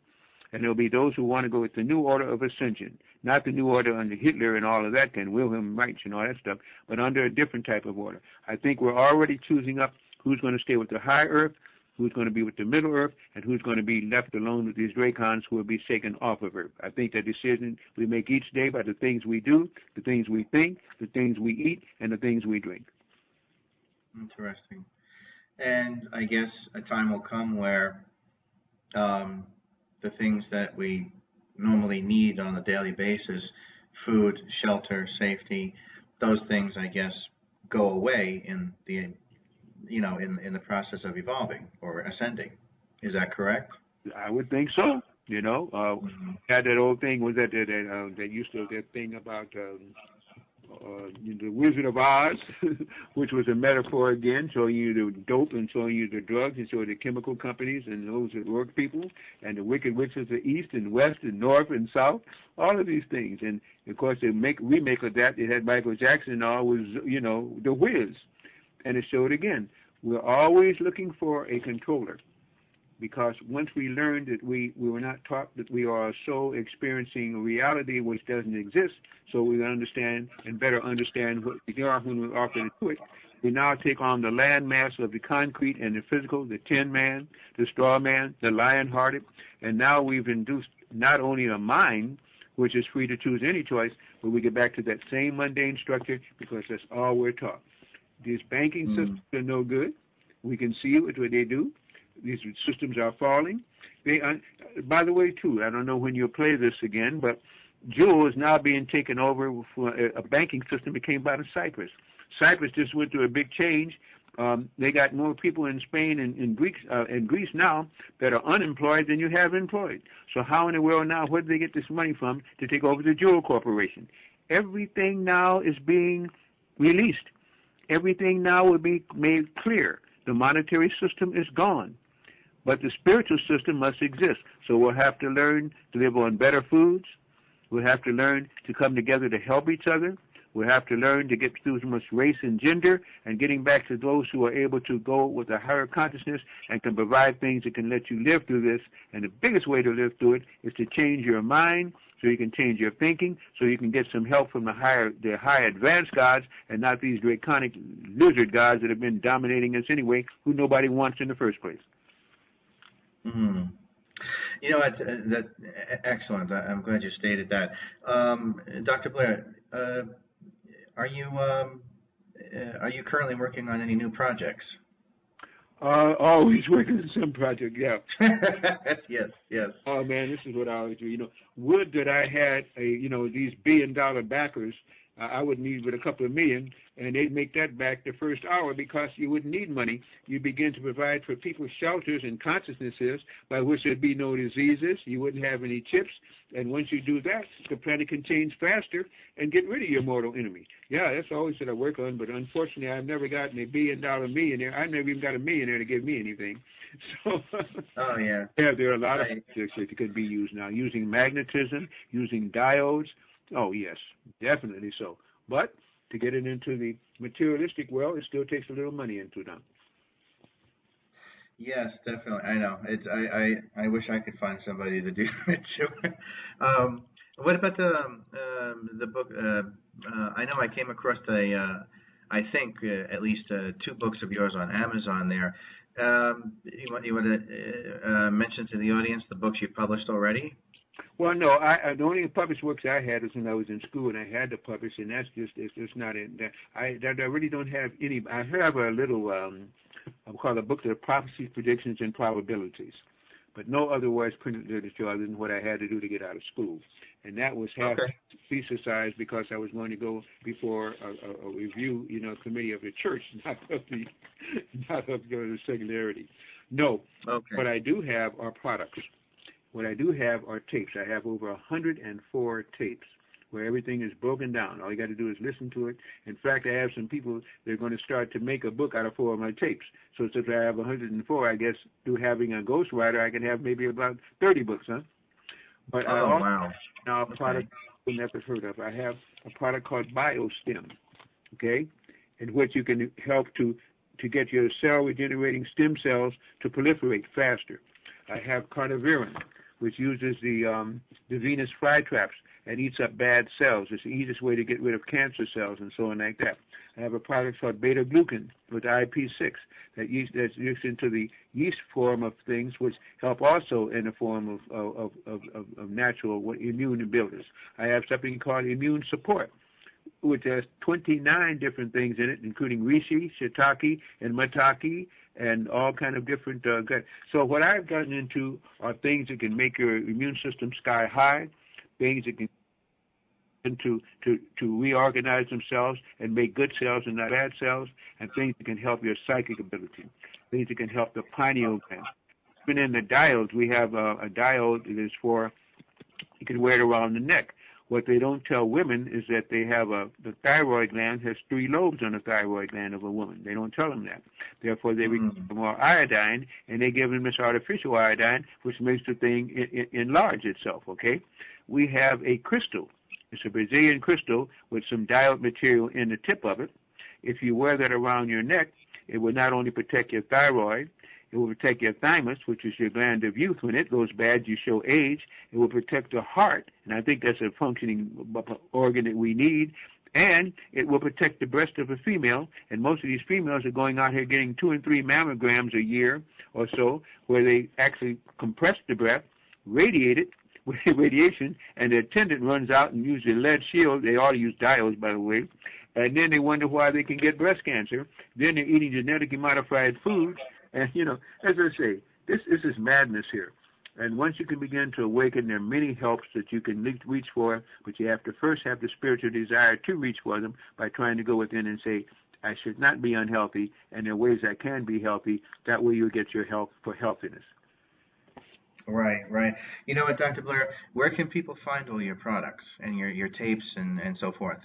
and there will be those who want to go with the new order of ascension. Not the new order under Hitler and all of that, and Wilhelm Reich and all that stuff, but under a different type of order. I think we're already choosing up who's going to stay with the high earth, who's going to be with the middle earth, and who's going to be left alone with these dracons who will be shaken off of earth. I think the decision we make each day by the things we do, the things we think, the things we eat, and the things we drink. Interesting. And I guess a time will come where the things that we normally need on a daily basis, food, shelter, safety, those things, I guess, go away in the in the process of evolving or ascending. Is that correct? I would think so. Mm-hmm. Had that old thing was that used to that thing about the Wizard of Oz, which was a metaphor again, showing you the dope and showing you the drugs and showing the chemical companies and those that work people and the wicked witches of the east and west and north and south, all of these things. And of course, the remake of that, it had Michael Jackson and all was, the Wiz. And it showed again, we're always looking for a controller. Because once we learned that we were not taught that we are so experiencing a reality which doesn't exist, so we understand and better understand what we are when we offer to do it, we now take on the landmass of the concrete and the physical, the tin man, the straw man, the lion-hearted, and now we've induced not only a mind, which is free to choose any choice, but we get back to that same mundane structure because that's all we're taught. These banking systems are no good. We can see what they do. These systems are falling. By the way, too, I don't know when you'll play this again, but Jewel is now being taken over for a banking system that came out of Cyprus. Cyprus just went through a big change. They got more people in Spain and in Greece now that are unemployed than you have employed. So how in the world now, where do they get this money from to take over the Jewel Corporation? Everything now is being released. Everything now will be made clear. The monetary system is gone. But the spiritual system must exist. So we'll have to learn to live on better foods. We'll have to learn to come together to help each other. We'll have to learn to get through so much race and gender and getting back to those who are able to go with a higher consciousness and can provide things that can let you live through this. And the biggest way to live through it is to change your mind so you can change your thinking, so you can get some help from the high advanced gods and not these draconic lizard gods that have been dominating us anyway, who nobody wants in the first place. Mm-hmm. That's excellent. I'm glad you stated that. Dr. Blair, are you currently working on any new projects? Always working on some project, yeah. Yes. Oh man, this is what I always do. Would that I had these billion-dollar backers. I would need with a couple of million, and they'd make that back the first hour because you wouldn't need money. You begin to provide for people shelters and consciousnesses by which there'd be no diseases. You wouldn't have any chips. And once you do that, the planet can change faster and get rid of your mortal enemy. Yeah, that's always what I work on, but unfortunately I've never gotten a billion-dollar millionaire. I've never even got a millionaire to give me anything. So, oh, yeah. Yeah, there are a lot of projects that could be used now, using magnetism, using diodes. Oh, yes, definitely so. But to get it into the materialistic world, it still takes a little money into them. Yes, definitely. I know. I wish I could find somebody to do it too. What about the book? I know I came across I think at least 2 books of yours on Amazon there. You want to mention to the audience the books you published already? Well, no, the only published works I had was when I was in school, and I had to publish, and that's it's not in that. I really don't have any. I have a little, I'm called a book of prophecies, predictions, and probabilities, but no otherwise printed literature other than what I had to do to get out of school, and that was half thesicized because I was going to go before a review, committee of the church, not of the secularity. No, what I do have are products. What I do have are tapes. I have over 104 tapes where everything is broken down. All you got to do is listen to it. In fact, I have some people that are going to start to make a book out of 4 of my tapes. So since I have 104, I guess through having a ghostwriter, I can have maybe about 30 books, huh? But I also now a product you've never heard of. I have a product called BioStem, okay, in which you can help to get your cell regenerating stem cells to proliferate faster. I have Carniverin, which uses the Venus flytraps and eats up bad cells. It's the easiest way to get rid of cancer cells and so on like that. I have a product called beta-glucan with IP6 that's used into the yeast form of things, which help also in the form of natural immune builders. I have something called immune support, which has 29 different things in it, including reishi, shiitake, and maitake, and all kind of different gut. So what I've gotten into are things that can make your immune system sky high, things that can to reorganize themselves and make good cells and not bad cells, and things that can help your psychic ability, things that can help the pineal gland. Even in the diodes, we have a diode that is for, you can wear it around the neck. What they don't tell women is that they have the thyroid gland has 3 lobes on the thyroid gland of a woman. They don't tell them that. Therefore, they require more iodine, and they give them this artificial iodine, which makes the thing enlarge itself, okay? We have a crystal. It's a Brazilian crystal with some diode material in the tip of it. If you wear that around your neck, it will not only protect your thyroid, it will protect your thymus, which is your gland of youth. When it goes bad, you show age. It will protect the heart, and I think that's a functioning organ that we need. And it will protect the breast of a female, and most of these females are going out here getting 2 and 3 mammograms a year or so, where they actually compress the breast, radiate it with radiation, and the attendant runs out and uses a lead shield. They ought to use diodes, by the way. And then they wonder why they can get breast cancer. Then they're eating genetically modified foods. And, you know, as I say, this is madness here. And once you can begin to awaken, there are many helps that you can reach for, but you have to first have the spiritual desire to reach for them by trying to go within and say, I should not be unhealthy, and there are ways I can be healthy. That way you'll get your help for healthiness. Right, right. You know what, Dr. Blair, where can people find all your products and your tapes and so forth?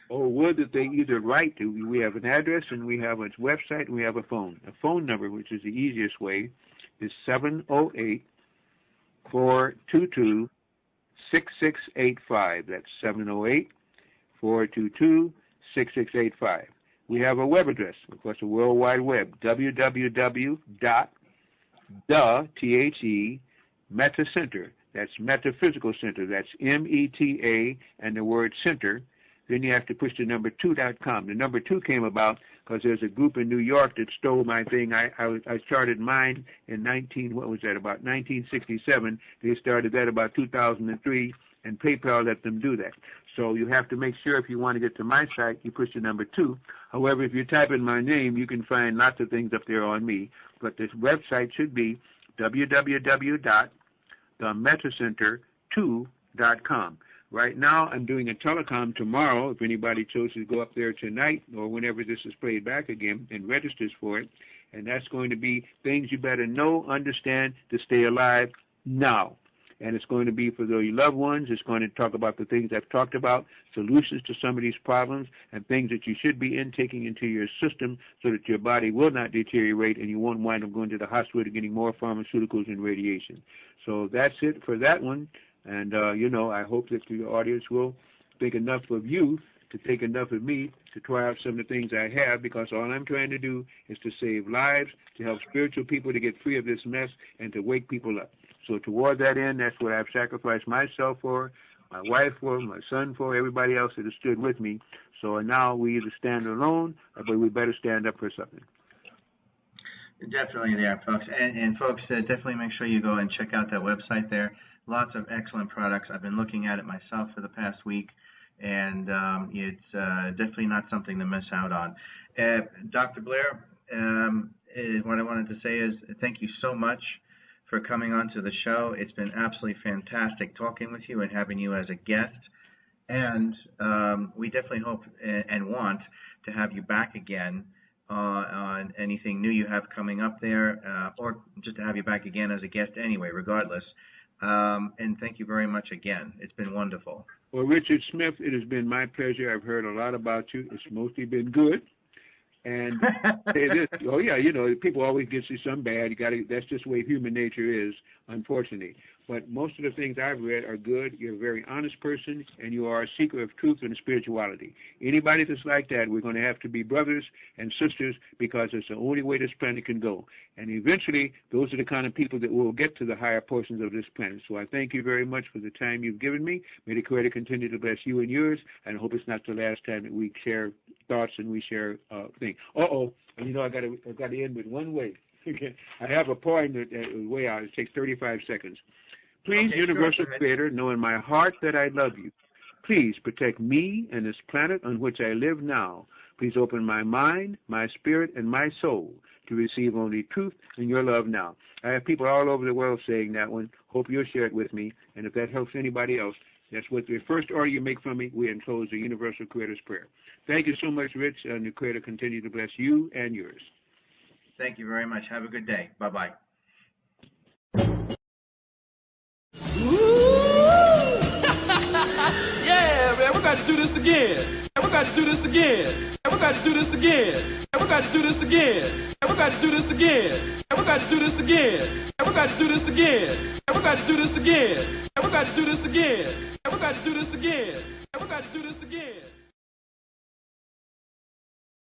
Or would that they either write to, we have an address and we have a website and we have a phone. A phone number, which is the easiest way, is 708-422-6685. That's 708-422-6685. We have a web address, of course, the World Wide Web, www.metacenter. That's metaphysical center. That's M-E-T-A and the word center. Then you have to push the number 2.com. The number 2 came about because there's a group in New York that stole my thing. I started mine in 1967. They started that about 2003, and PayPal let them do that. So you have to make sure if you want to get to my site, you push the number 2. However, if you type in my name, you can find lots of things up there on me. But this website should be www.themetacenter2.com. Right now, I'm doing a telecom tomorrow, if anybody chose to go up there tonight or whenever this is played back again and registers for it. And that's going to be things you better know, understand to stay alive now. And it's going to be for your loved ones. It's going to talk about the things I've talked about, solutions to some of these problems, and things that you should be intaking into your system so that your body will not deteriorate and you won't wind up going to the hospital getting more pharmaceuticals and radiation. So that's it for that one. And, you know, I hope that the audience will think enough of you to take enough of me to try out some of the things I have, because all I'm trying to do is to save lives, to help spiritual people to get free of this mess, and to wake people up. So toward that end, that's what I've sacrificed myself for, my wife for, my son for, everybody else that has stood with me. So now we either stand alone, but we better stand up for something. Definitely there, folks. And folks, definitely make sure you go and check out that website there. Lots of excellent products. I've been looking at it myself for the past week, and it's definitely not something to miss out on. Dr. Blair, what I wanted to say is thank you so much for coming on to the show. It's been absolutely fantastic talking with you and having you as a guest. And we definitely hope and want to have you back again on anything new you have coming up there, or just to have you back again as a guest anyway, regardless. And thank you very much again. It's been wonderful. Well, Richard Smith, it has been my pleasure. I've heard a lot about you. It's mostly been good. And say this, oh yeah, you know, people always get you some bad. You got to. That's just the way human nature is, unfortunately. But most of the things I've read are good. You're a very honest person, and you are a seeker of truth and spirituality. Anybody that's like that, we're going to have to be brothers and sisters, because it's the only way this planet can go. And eventually, those are the kind of people that will get to the higher portions of this planet. So I thank you very much for the time you've given me. May the Creator continue to bless you and yours, and I hope it's not the last time that we share thoughts and we share things. And you know, I got to end with one way. I have a poem that way out. It takes 35 seconds. Please, okay, Universal Creator, know in my heart that I love you. Please protect me and this planet on which I live now. Please open my mind, my spirit, and my soul to receive only truth and your love now. I have people all over the world saying that one. Hope you'll share it with me. And if that helps anybody else, that's what the first order you make from me. We enclose the Universal Creator's Prayer. Thank you so much, Rich, and the Creator continue to bless you and yours. Thank you very much. Have a good day. Bye-bye. Yeah, man, we got to do this again. We got to do this again. We got to do this again. We got to do this again. We got to do this again. We got to do this again. We got to do this again. We got to do this again. We got to do this again. We got to do this again. We got to do this again.